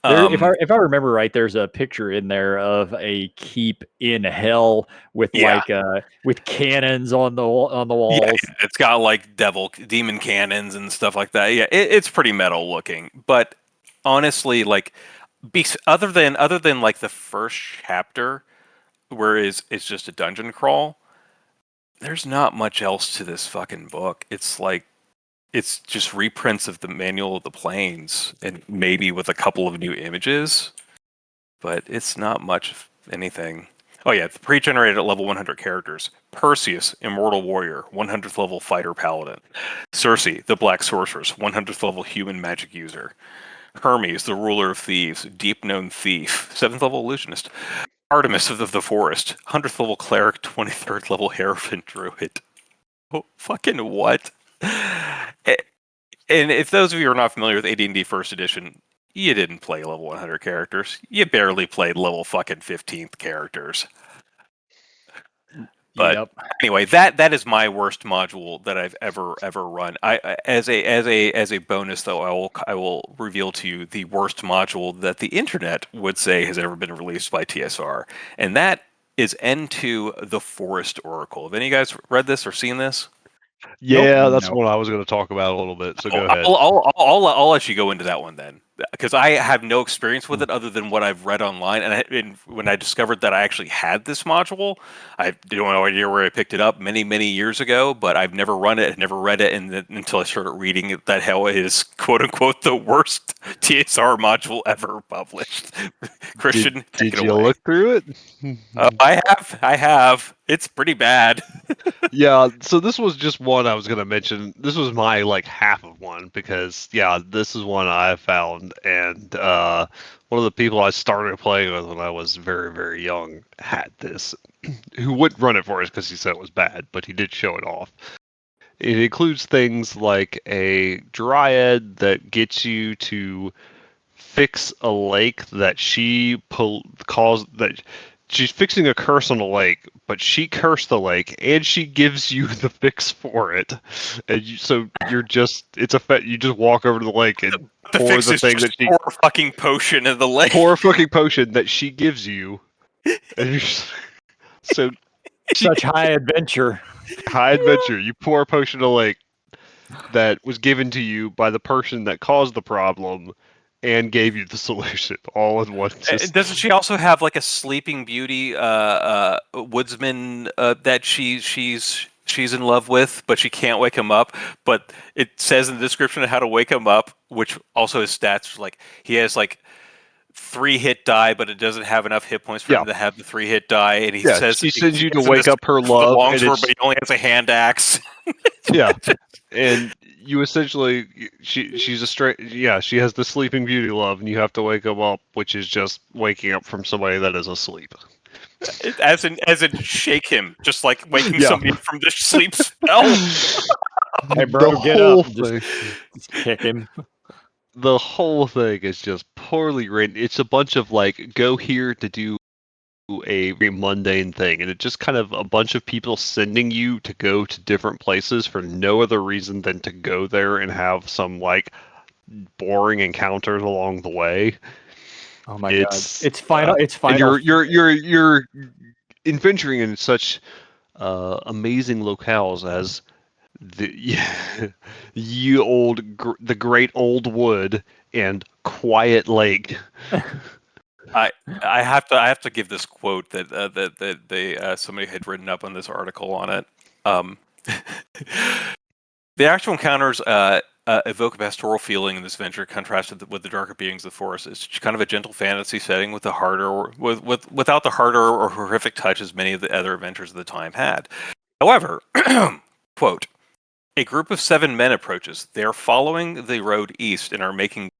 If I remember right, there's a picture in there of a keep in hell with with cannons on the walls. Yeah, it's got like demon cannons and stuff like that. Yeah, it's pretty metal looking. But honestly, like, other than like the first chapter, where it's just a dungeon crawl, there's not much else to this fucking book. It's like it's just reprints of the manual of the planes and maybe with a couple of new images, but it's not much of anything. Oh yeah, the pre-generated at level 100 characters. Perseus, Immortal Warrior, 100th level Fighter Paladin. Cersei, the Black Sorceress, 100th level Human Magic User. Hermes, the ruler of thieves, deep known thief, 7th level illusionist. Artemis of the forest, 100th level cleric, 23rd level hierophant druid. Oh, fucking what? And if those of you are not familiar with AD&D First Edition, you didn't play level 100 characters. You barely played level fucking 15th characters. But Yep. anyway, that is my worst module that I've ever run. As a bonus though, I will reveal to you the worst module that the internet would say has ever been released by TSR, and that is N2 the Forest Oracle. Have any of you guys read this or seen this? Yeah, that's No. what I was going to talk about a little bit. So go ahead. I'll let you go into that one then, because I have no experience with it other than what I've read online. And when I discovered that I actually had this module, I don't know idea where I picked it up many years ago, but I've never run it, never read it, until I started reading it, that how it is quote unquote the worst TSR module ever published. Christian, take Did it you away. look through it? I have. It's pretty bad. Yeah, so this was just one I was going to mention. This was my like half of one because yeah, this is one I found, and one of the people I started playing with when I was very young had this, who wouldn't run it for us because he said it was bad, but he did show it off. It includes things like a dryad that gets you to fix a lake that caused that. She's fixing a curse on a lake, but she cursed the lake, and she gives you the fix for it. And so you're just—it's you just walk over to the lake and The pour fix the is thing just that she pour a fucking potion in the lake. pour a fucking potion that she gives you. And you're so Such high adventure. high adventure. You pour a potion in a lake that was given to you by the person that caused the problem and gave you the solution all in one. Doesn't she also have like a Sleeping Beauty woodsman that she's in love with, but she can't wake him up? But it says in the description of how to wake him up, which also his stats like he has like 3 hit die, but it doesn't have enough hit points for him to have the 3 hit die. And he says she sends you to has a wake up her description for the love, longsword, but he only has a hand axe. Yeah, and you essentially she's a straight she has the Sleeping Beauty love, and you have to wake him up, which is just waking up from somebody that is asleep. As in shake him, just like waking somebody from the sleep spell. Hey, bro, get up. Just kick him. The whole thing is just poorly written. It's a bunch of like, go here to do a very mundane thing, and it's just kind of a bunch of people sending you to go to different places for no other reason than to go there and have some like boring encounters along the way. Oh my god! It's final. It's and final. you're adventuring in such amazing locales as the the Great Old Wood and Quiet Lake. I have to give this quote that they somebody had written up on this article on it. The actual encounters evoke a pastoral feeling in this venture, contrasted with the darker beings of the forest. It's kind of a gentle fantasy setting with the without the harder or horrific touches many of the other adventures of the time had. However, quote, a group of 7 men approaches. They are following the road east and are making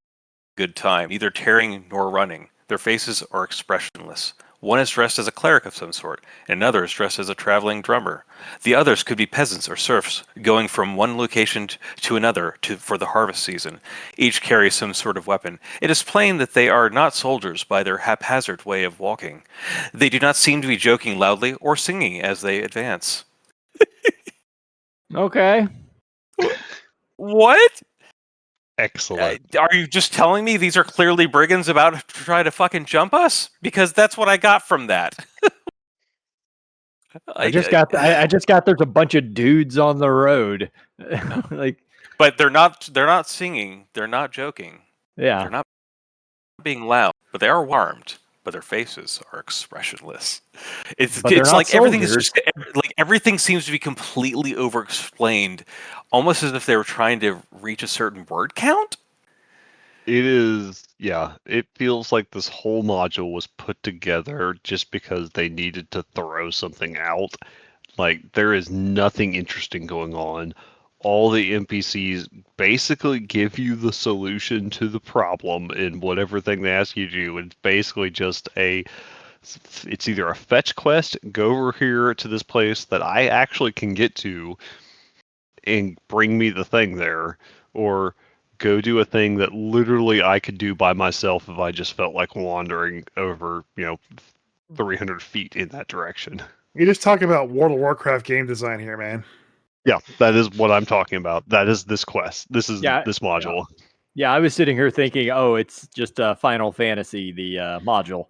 good time, neither tearing nor running. Their faces are expressionless. One is dressed as a cleric of some sort, and another is dressed as a traveling drummer. The others could be peasants or serfs, going from one location to another for the harvest season. Each carries some sort of weapon. It is plain that they are not soldiers by their haphazard way of walking. They do not seem to be joking loudly or singing as they advance. Okay. What? Excellent. Are you just telling me these are clearly brigands about to try to fucking jump us? Because that's what I got from that. I just got there's a bunch of dudes on the road. Like, but they're not singing, they're not joking. Yeah. They're not being loud, but they are warmed, but their faces are expressionless. It's like everything is just like everything seems to be completely over-explained, almost as if they were trying to reach a certain word count. It is, yeah. It feels like this whole module was put together just because they needed to throw something out. Like, there is nothing interesting going on. all the NPCs basically give you the solution to the problem in whatever thing they ask you to do. It's basically just it's either a fetch quest, go over here to this place that I actually can get to and bring me the thing there, or go do a thing that literally I could do by myself if I just felt like wandering over, 300 feet in that direction. You're just talking about World of Warcraft game design here, man. Yeah, that is what I'm talking about. That is this quest. This is this module. Yeah, I was sitting here thinking, oh, it's just Final Fantasy, the module.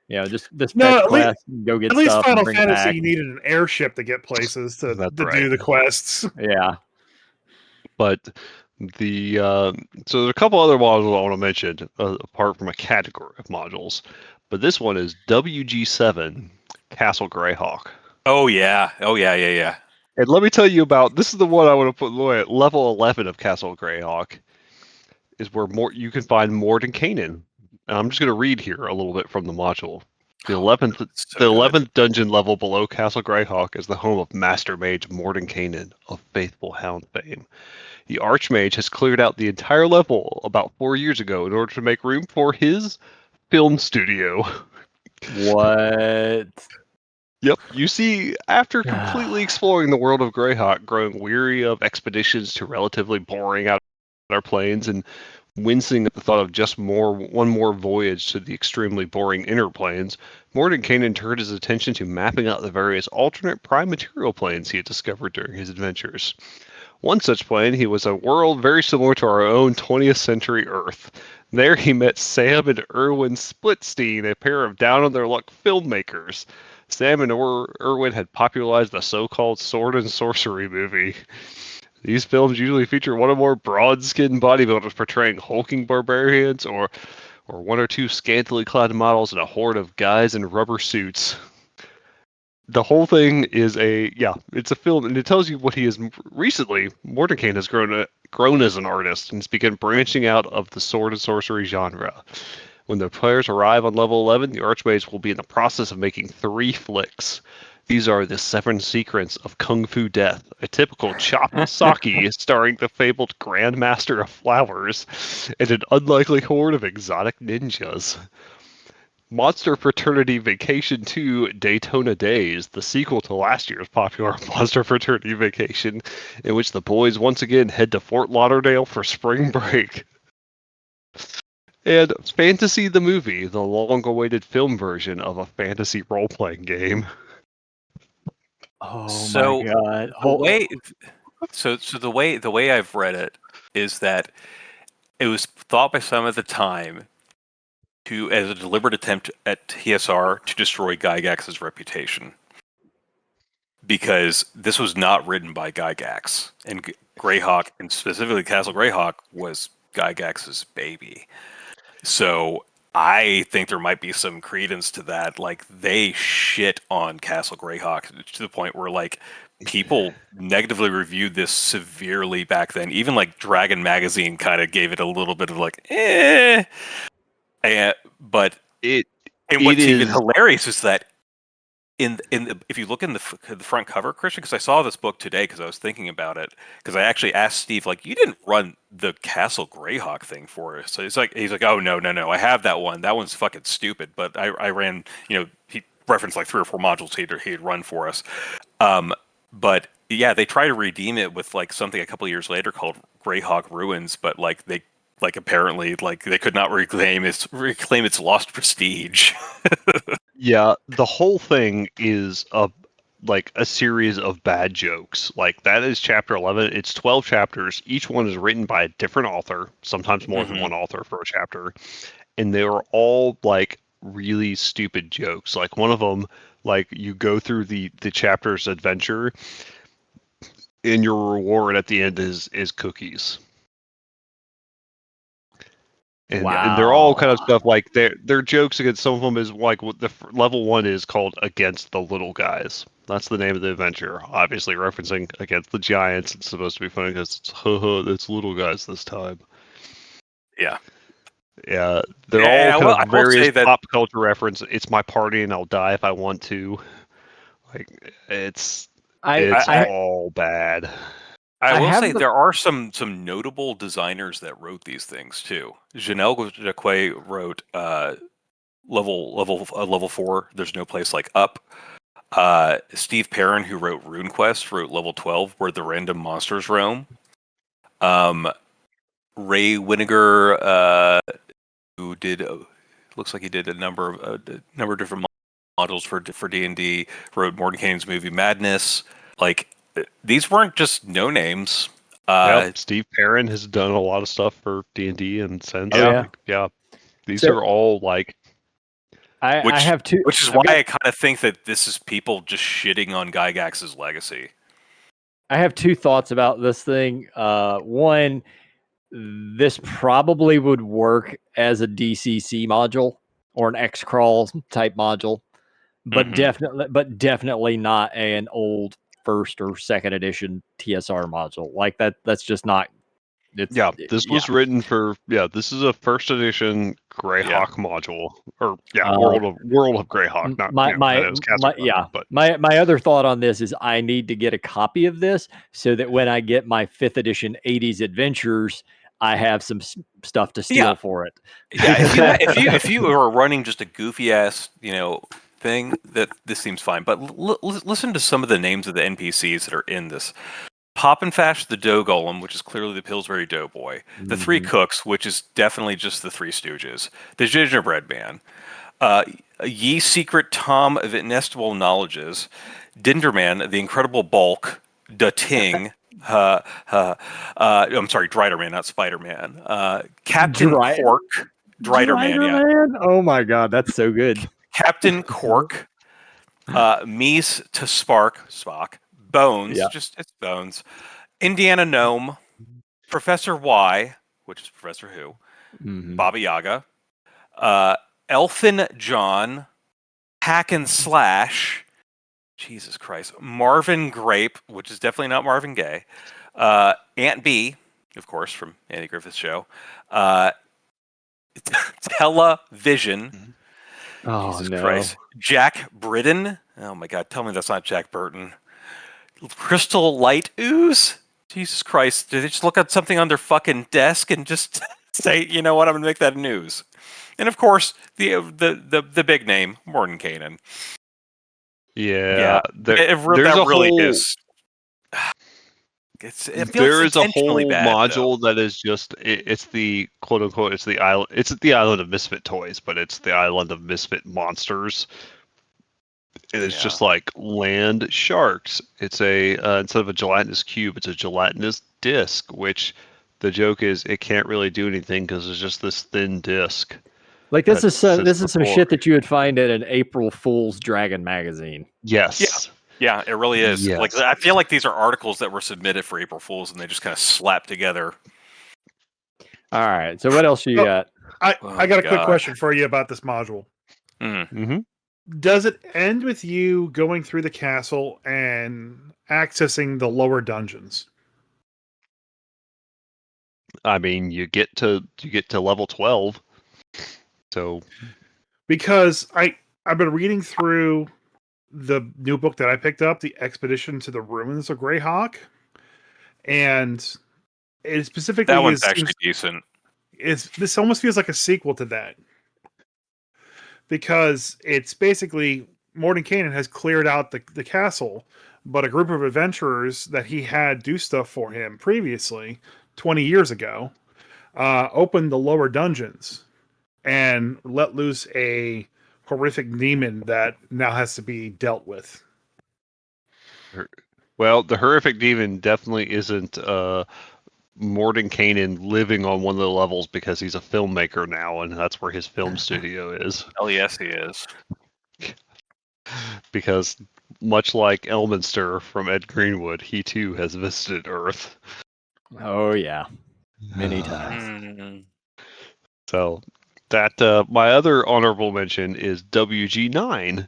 Just this fetch quest, go get at least stuff Final and bring it Fantasy, back. you needed an airship to get places to That's right. do the quests. Yeah. But the so there's a couple other modules I want to mention apart from a category of modules, but this one is WG7 Castle Greyhawk. Oh yeah. Yeah. And let me tell you about this is the one I want to put at level 11 of Castle Greyhawk is where you can find Mordenkainen. And I'm just going to read here a little bit from the module. The 11th dungeon level below Castle Greyhawk is the home of Master Mage Mordenkainen of Faithful Hound fame. The Archmage has cleared out the entire level about 4 years ago in order to make room for his film studio. What? Yep. You see, after completely exploring the world of Greyhawk, growing weary of expeditions to relatively boring outer planes and wincing at the thought of just one more voyage to the extremely boring inner planes, Mordenkainen turned his attention to mapping out the various alternate prime material planes he had discovered during his adventures. One such plane, he was a world very similar to our own 20th century Earth. There he met Sam and Erwin Splitstein, a pair of down-on-their-luck filmmakers. Sam and Erwin had popularized the so-called sword and sorcery movie. These films usually feature one or more broad-skinned bodybuilders portraying hulking barbarians, or one or two scantily clad models in a horde of guys in rubber suits. The whole thing is it's a film, and it tells you what he is recently. Mordenkainen has grown as an artist and has begun branching out of the sword and sorcery genre. When the players arrive on level 11, the Archmage will be in the process of making 3 flicks. These are the 7 secrets of Kung Fu Death, a typical chopped sake starring the fabled Grandmaster of Flowers, and an unlikely horde of exotic ninjas. Monster Fraternity Vacation 2 Daytona Days, the sequel to last year's popular Monster Fraternity Vacation, in which the boys once again head to Fort Lauderdale for spring break. And Fantasy the Movie, the long-awaited film version of a fantasy role-playing game. Oh my god! The way I've read it is that it was thought by some at the time as a deliberate attempt at TSR to destroy Gygax's reputation, because this was not written by Gygax, and Greyhawk, and specifically Castle Greyhawk, was Gygax's baby. So I think there might be some credence to that. Like, they shit on Castle Greyhawk to the point where, like, people negatively reviewed this severely back then. Even like Dragon Magazine kind of gave it a little bit of like, eh. But what's even hilarious is that if you look in the front cover, Christian, because I saw this book today because I was thinking about it, because I actually asked Steve, like, you didn't run the Castle Greyhawk thing for us. So he's like, oh no, I have that one. That one's fucking stupid. But I ran, he referenced like 3 or 4 modules he'd run for us. But yeah, they try to redeem it with like something a couple of years later called Greyhawk Ruins, but like they apparently like they could not reclaim its lost prestige. Yeah, the whole thing is a series of bad jokes. Like, that is chapter 11. It's 12 chapters. Each one is written by a different author, sometimes more than one author for a chapter. And they are all like really stupid jokes. Like, one of them, like, you go through the chapter's adventure and your reward at the end is cookies. And, and they're all kind of stuff like they're jokes against. Some of them is like what the level 1 is called Against the Little Guys. That's the name of the adventure. Obviously referencing against the giants. It's supposed to be funny because it's little guys this time. Yeah. Yeah. They're all kind of various pop culture reference. It's my party and I'll die if I want to. Like, it's all bad. I will have say there are some notable designers that wrote these things too. Janelle Jacquet wrote level 4. There's no place like up. Steve Perrin, who wrote RuneQuest, wrote level 12, where the random monsters roam. Ray Winiger, who did looks like he did a number of different modules for D&D, wrote Mordenkainen's movie Madness. Like these weren't just no names. Steve Perrin has done a lot of stuff for D&D and since. Oh, yeah. These So- are all like I have two, which is why I kind of think that this is people just shitting on Gygax's legacy. I have two thoughts about this thing. One, this probably would work as a DCC module or an X-crawl type module, but definitely not an old first or second edition TSR module. Like that's just not. This was written for this is a first edition Greyhawk module, or World of Greyhawk. Not but my other thought on this is I need to get a copy of this so that when I get my 5th edition 80s adventures, I have some stuff to steal for it. Yeah, if you are running just a goofy ass thing, that this seems fine. But listen to some of the names of the NPCs that are in this. Pop and Fash the Dough Golem, which is clearly the Pillsbury Doughboy. The Three Cooks, which is definitely just the Three Stooges. The Gingerbread Man. Ye Secret Tom of Inestimable Knowledges. Dinderman, the Incredible Bulk. Da Ting. I'm sorry, Driderman, not Spider-Man. Captain Cork. Driderman, Oh my god, that's so good. Captain Cork. Mies to Spock. Bones, it's Bones. Indiana Gnome, Professor Y, which is Professor Who, Baba Yaga, Elfin John, Hack and Slash, Jesus Christ, Marvin Grape, which is definitely not Marvin Gaye, Aunt B, of course, from Andy Griffith's show, Television, Jesus Christ, Jack Britton, oh my God, tell me that's not Jack Burton. Crystal Light Ooze? Jesus Christ. Did they just look at something on their fucking desk and just say, you know what, I'm going to make that news? And of course, the big name, Mordenkainen. Yeah. There's a really whole... is. There is a whole module that is just it's the quote unquote it's the island of misfit toys, but it's the island of misfit monsters. And it's just like land sharks. It's a instead of a gelatinous cube, it's a gelatinous disc. Which the joke is it can't really do anything because it's just this thin disc. Like this is some shit that you would find in an April Fool's Dragon magazine. Yes. Yeah, it really is. Yes. Like I feel like these are articles that were submitted for April Fools, and they just kind of slapped together. All right. So what else you got? I got a quick question for you about this module. Does it end with you going through the castle and accessing the lower dungeons? I mean, you get to level 12. So because I've been reading through the new book that I picked up, The Expedition to the Ruins of Greyhawk, and it specifically that one's actually decent. This almost feels like a sequel to that. Because it's basically Mordenkainen has cleared out the castle, but a group of adventurers that he had do stuff for him previously, 20 years ago, opened the lower dungeons and let loose a horrific demon that now has to be dealt with. Well, the horrific demon definitely isn't Mordenkainen living on one of the levels because he's a filmmaker now, and that's where his film studio is. Oh yes, he is. Because much like Elminster from Ed Greenwood, he too has visited Earth. Oh yeah, many times. So that my other honorable mention is WG9.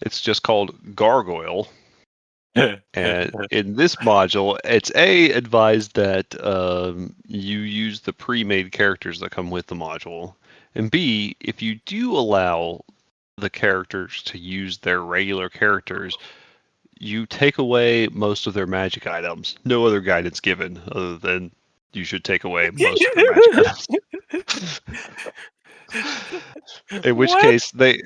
It's just called Gargoyle. And in this module, it's advised that you use the pre-made characters that come with the module, and B, if you do allow the characters to use their regular characters, you take away most of their magic items. No other guidance given other than you should take away most of their magic items. In which case, they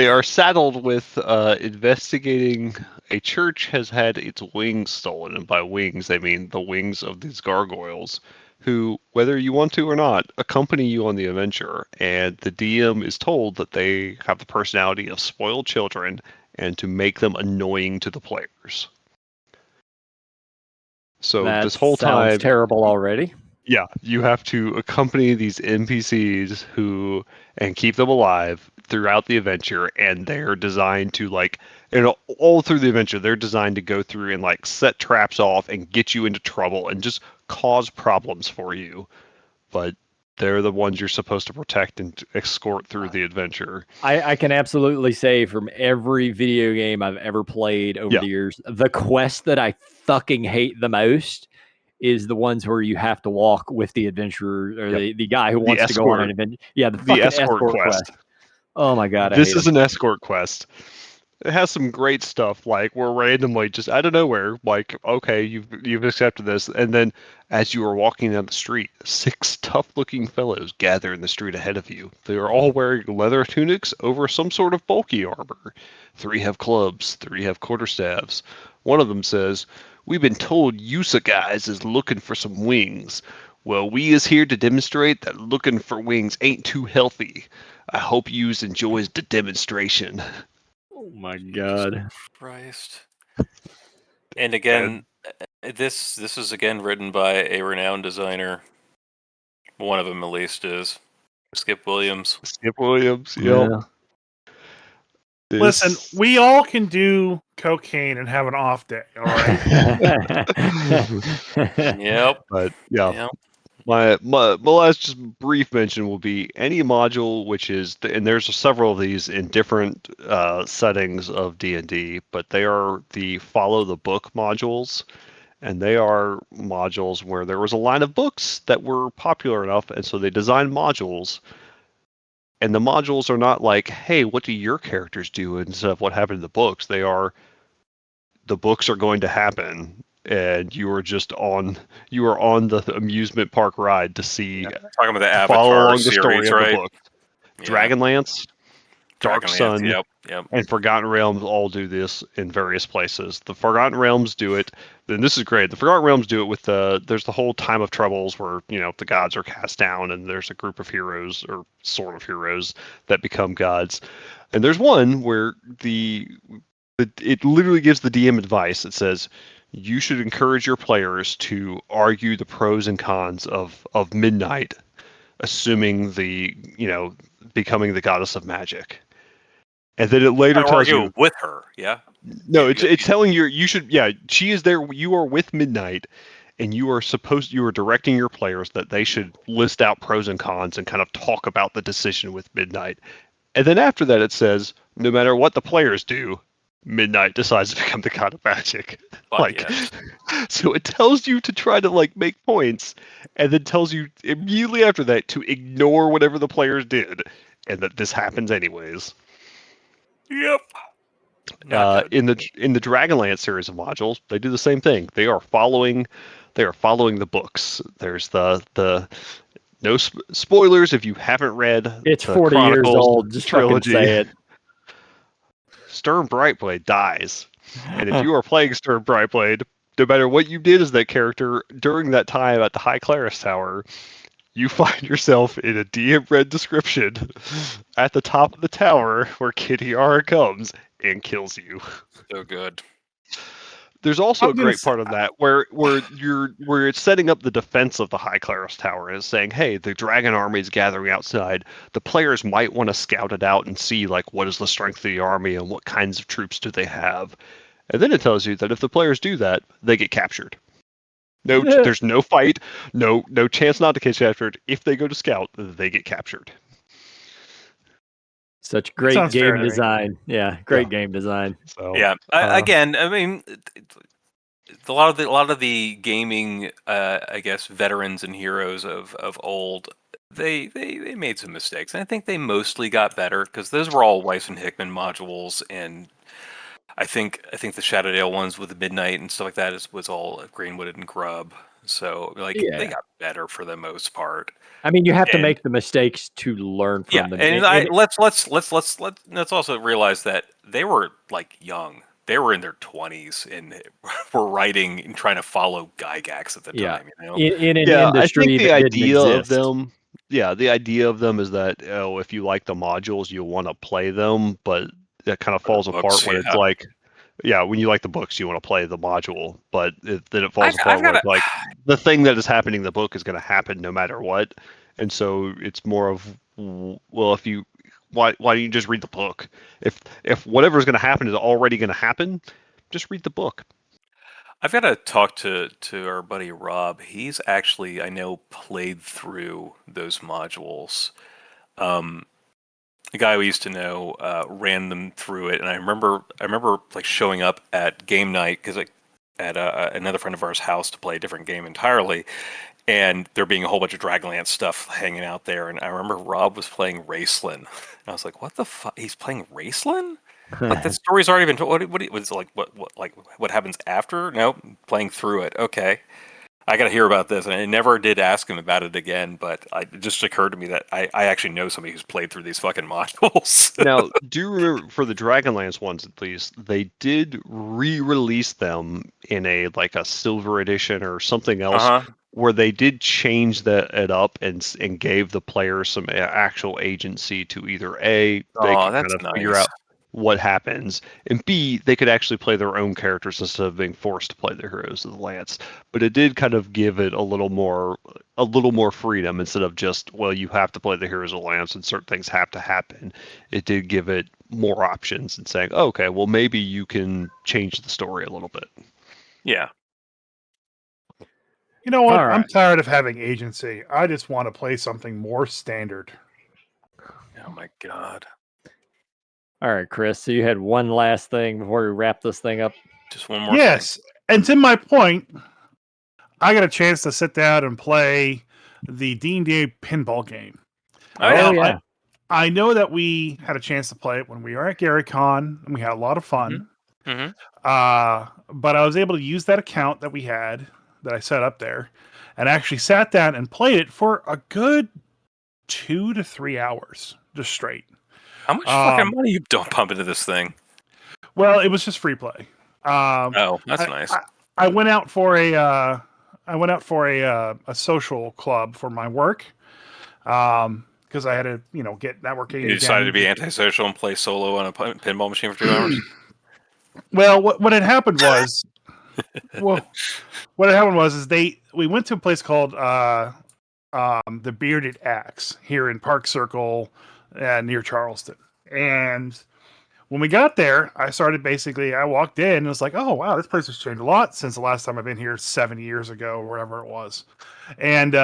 are saddled with investigating. A church has had its wings stolen, and by wings they mean the wings of these gargoyles, who, whether you want to or not, accompany you on the adventure. And the DM is told that they have the personality of spoiled children, and to make them annoying to the players. So That this whole sounds time, terrible already. yeah, you have to accompany these NPCs and keep them alive throughout the adventure, and they're designed to all through the adventure, they're designed to go through and set traps off and get you into trouble and just cause problems for you. But they're the ones you're supposed to protect and escort through the adventure. I can absolutely say from every video game I've ever played over Yeah. the years, the quest that I fucking hate the most is the ones where you have to walk with the adventurer or Yep. the guy who The wants to go on an escort. adventure. Yeah, the The fucking escort escort quest. quest. Oh my god, I This hate is them. an escort quest. It has some great stuff, like we're randomly just out of nowhere, okay, you've accepted this, and then as you are walking down the street, 6 tough-looking fellows gather in the street ahead of you. They are all wearing leather tunics over some sort of bulky armor. 3 have clubs, 3 have quarterstaffs. One of them says, "We've been told Yusa guys is looking for some wings. Well, we is here to demonstrate that looking for wings ain't too healthy. I hope yous enjoys the demonstration." Oh my god. Christ. And again, this is again written by a renowned designer. One of them, at least, is Skip Williams. Skip Williams, yep. Yeah. Listen, we all can do cocaine and have an off day, all right? Yep. But yeah, Yep. my last just brief mention will be any module which is, and there's several of these in different settings of D&D, but they are the follow the book modules, and they are modules where there was a line of books that were popular enough, and so they designed modules. And the modules are not like, hey, what do your characters do instead of what happened in the books? They are, the books are going to happen, and you are on the amusement park ride to see, Talking about the to follow Avatar along the story series, of the right? book. Yeah. Dragonlance, Dark Dragonlance, Sun, Yep. and Forgotten Realms all do this in various places. The Forgotten Realms do it. Then this is great. The Forgotten Realms do it with there's the whole time of troubles where the gods are cast down, and there's a group of heroes or sort of heroes that become gods. And there's one where it literally gives the DM advice. It says you should encourage your players to argue the pros and cons of midnight, assuming becoming the goddess of magic. And then it later tells you with her, yeah. no, Yeah, it's telling you should, she is there. You are with Midnight, and you are directing your players that they should list out pros and cons and kind of talk about the decision with Midnight. And then after that, it says no matter what the players do, Midnight decides to become the god of magic. yes. So it tells you to try to make points, and then tells you immediately after that to ignore whatever the players did, and that this happens anyways. Yep. In the Dragonlance series of modules, they do the same thing. They are following the books. There's the no spoilers if you haven't read. It's the 40 years Chronicles old. Just trilogy. fucking say it. Stern Brightblade dies, and if you are playing Stern Brightblade, no matter what you did as that character during that time at the High Claris Tower, you find yourself in a DM read description at the top of the tower where Kitiara comes and kills you. So good. There's also a great part of that where it's setting up the defense of the High Claris Tower and saying, hey, the dragon army is gathering outside. The players might want to scout it out and see what is the strength of the army and what kinds of troops do they have. And then it tells you that if the players do that, they get captured. No, there's no fight, no chance not to get captured. If they go to scout, they get captured. Such great game design. Yeah, great game design. So yeah, again, I mean, a lot of the gaming, I guess, veterans and heroes of old, they made some mistakes, and I think they mostly got better because those were all Weiss and Hickman modules, and I think the Shadowdale ones with the Midnight and stuff like that was all Greenwood and Grub. So like they Yeah. got better for the most part. I mean, you have to And make the mistakes to learn yeah, from them. and And let's also realize that they were like young. They were in their 20s and were writing and trying to follow Gygax at the yeah, time. You know. in an Yeah, I think industry the that didn't idea of exist. them, yeah, the idea of them is that if you like the modules, you'll want to play them, but that kind of For the falls apart books, when it's yeah. like, yeah, when you like the books, you want to play the module, but then it falls I've apart got when a it's like the thing that is happening in the book is going to happen no matter what, and so it's more of, well, if you why don't you just read the book? If whatever's going to happen is already going to happen, just read the book. I've got to talk to our buddy Rob. He's actually, I know, played through those modules. The guy we used to know ran them through it, and I remember like showing up at game night because at another friend of ours' house to play a different game entirely, and there being a whole bunch of Dragonlance stuff hanging out there. And I remember Rob was playing Raceland, and I was like, "What the fuck? He's playing Raceland? Like that story's already been told. What was it like? What happens after? No, playing through it. Okay." I got to hear about this, and I never did ask him about it again. But it just occurred to me that I actually know somebody who's played through these fucking modules. Now, do you remember for the Dragonlance ones at least, they did re-release them in like a silver edition or something else, Uh huh. where they did change it up and gave the players some actual agency to either A, they Oh, could kind that's of figure nice. out what happens, and B, they could actually play their own characters instead of being forced to play the heroes of the lance. But it did kind of give it a little more freedom instead of just, well, you have to play the heroes of the lance and certain things have to happen. It did give it more options and saying, oh, okay, well, maybe you can change the story a little bit. Yeah. You know what? All I'm right. tired of having agency. I just want to play something more standard. Oh my god. All right, Chris. So you had one last thing before we wrap this thing up. Just one more thing. Yes, and to my point, I got a chance to sit down and play the D&D pinball game. Oh, Now, yeah. yeah. I know that we had a chance to play it when we were at GaryCon, and we had a lot of fun. Mm-hmm. But I was able to use that account that we had, that I set up there, and actually sat down and played it for a good 2 to 3 hours, just straight. How much fucking money you don't pump into this thing? Well, it was just free play. Oh, that's nice. I went out for a social club for my work, because I had to get networking You decided to again. be antisocial and play solo on a pinball machine for 2 hours? Well, what had happened was, well, what had happened was we went to a place called the Bearded Axe here in Park Circle, near Charleston, and when we got there, I walked in and was like, oh, wow, this place has changed a lot since the last time I've been here 7 years ago or whatever it was. And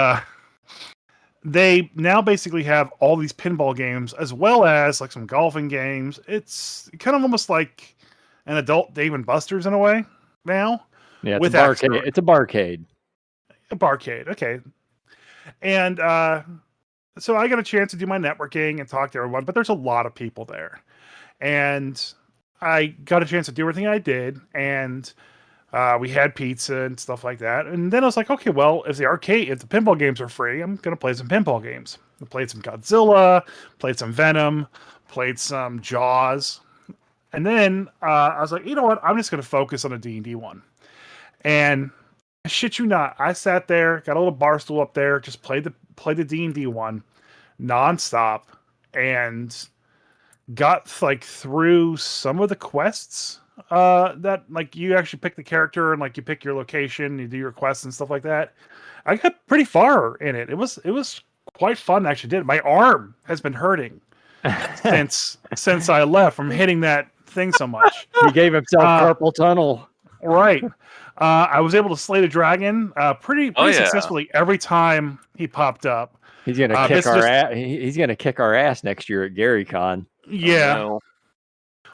they now basically have all these pinball games as well as like some golfing games. It's kind of almost like an adult Dave and Buster's in a way now. Yeah, it's with a barcade. extra. It's a barcade. A barcade, okay. And so I got a chance to do my networking and talk to everyone, but there's a lot of people there. And I got a chance to do everything I did, and we had pizza and stuff like that. And then I was like, okay, well, if the pinball games are free, I'm gonna play some pinball games. I played some Godzilla, played some Venom, played some Jaws, and then I was like, you know what? I'm just gonna focus on a D&D one. And I shit you not, I sat there, got a little bar stool up there, just played the D&D one nonstop, and got like through some of the quests that like you actually pick the character and like you pick your location, you do your quests and stuff like that. I got pretty far in it. It was quite fun to actually did it. My arm has been hurting since I left from hitting that thing so much. He gave himself carpal tunnel. Right. I was able to slay the dragon pretty yeah. successfully every time he popped up. He's gonna kick our ass. He's gonna kick our ass next year at GaryCon. Yeah. No.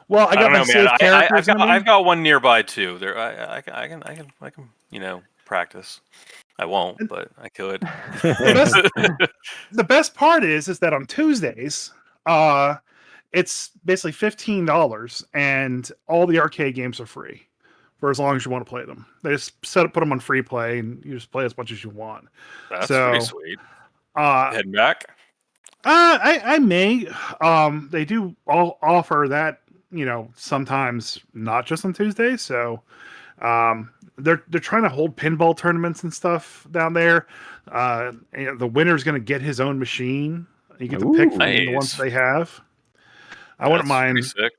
Well, I got my don't know, man. characters. I've got one nearby too. There, I can practice. I won't, but I could. The best part is that on Tuesdays, it's basically $15, and all the arcade games are free for as long as you want to play them. They just put them on free play, and you just play as much as you want. That's So, pretty sweet. Uh, Heading back. I may. They do all offer that, sometimes not just on Tuesdays. So, they're trying to hold pinball tournaments and stuff down there. And the winner's going to get his own machine. You get to pick from the ones Nice. they have. I wouldn't That's pretty mind. sick.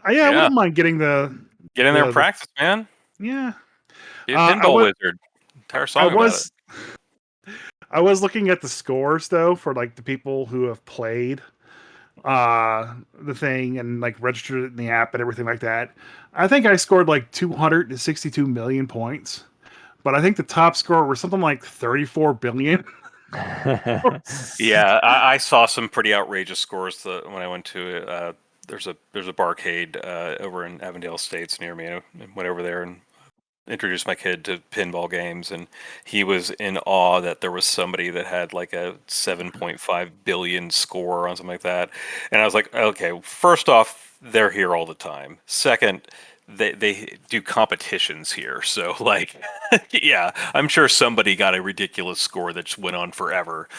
Yeah, I wouldn't mind getting Get in there and the practice, man. yeah. Be a pinball wizard. Entire song about it. I was looking at the scores though for like the people who have played the thing and like registered it in the app and everything like that. I think I scored like 262 million points, but I think the top score was something like 34 billion. Yeah, I saw some pretty outrageous scores when I went to there's a barcade over in Avondale Estates near me, and went over there and introduced my kid to pinball games, and he was in awe that there was somebody that had like a 7.5 billion score on something like that. And I was like, okay, first off, they're here all the time. Second, they do competitions here, so like yeah, I'm sure somebody got a ridiculous score that just went on forever.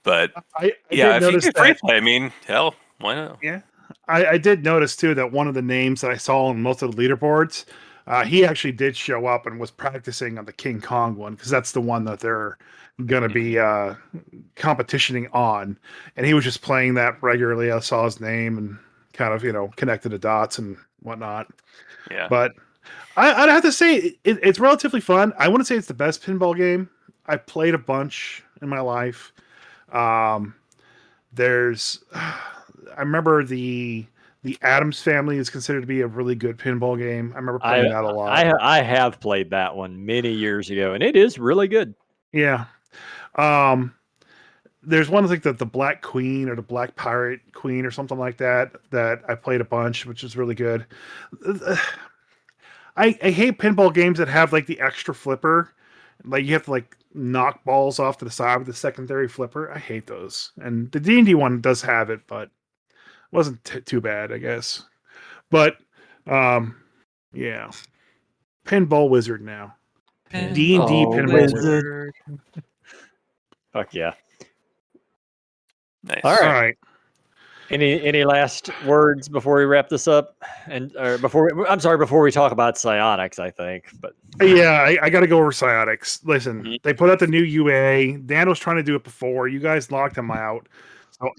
But I yeah, did if you notice get free that. play, I mean, hell, why not? Yeah, I did notice too that one of the names that I saw on most of the leaderboards, he actually did show up and was practicing on the King Kong one because that's the one that they're going to be competitioning on, and he was just playing that regularly. I saw his name and kind of connected the dots and whatnot. Yeah. But I'd have to say it's relatively fun. I wouldn't say it's the best pinball game. I played a bunch in my life. There's I remember the Adams Family is considered to be a really good pinball game. I remember playing that a lot. I have played that one many years ago, and it is really good. Yeah. There's one like the Black Queen or the Black Pirate Queen or something like that I played a bunch, which is really good. I hate pinball games that have like the extra flipper. Like you have to like knock balls off to the side with the secondary flipper. I hate those. And the D&D one does have it, but wasn't too bad, I guess. But yeah. Pinball Wizard now. D&D Pinball Wizard. Fuck yeah. Nice. All All right. Any last words before we wrap this up, before we talk about psionics? I think, but yeah, I got to go over psionics. Listen, Mhm. they put out the new UA. Dan was trying to do it before. You guys locked him out. So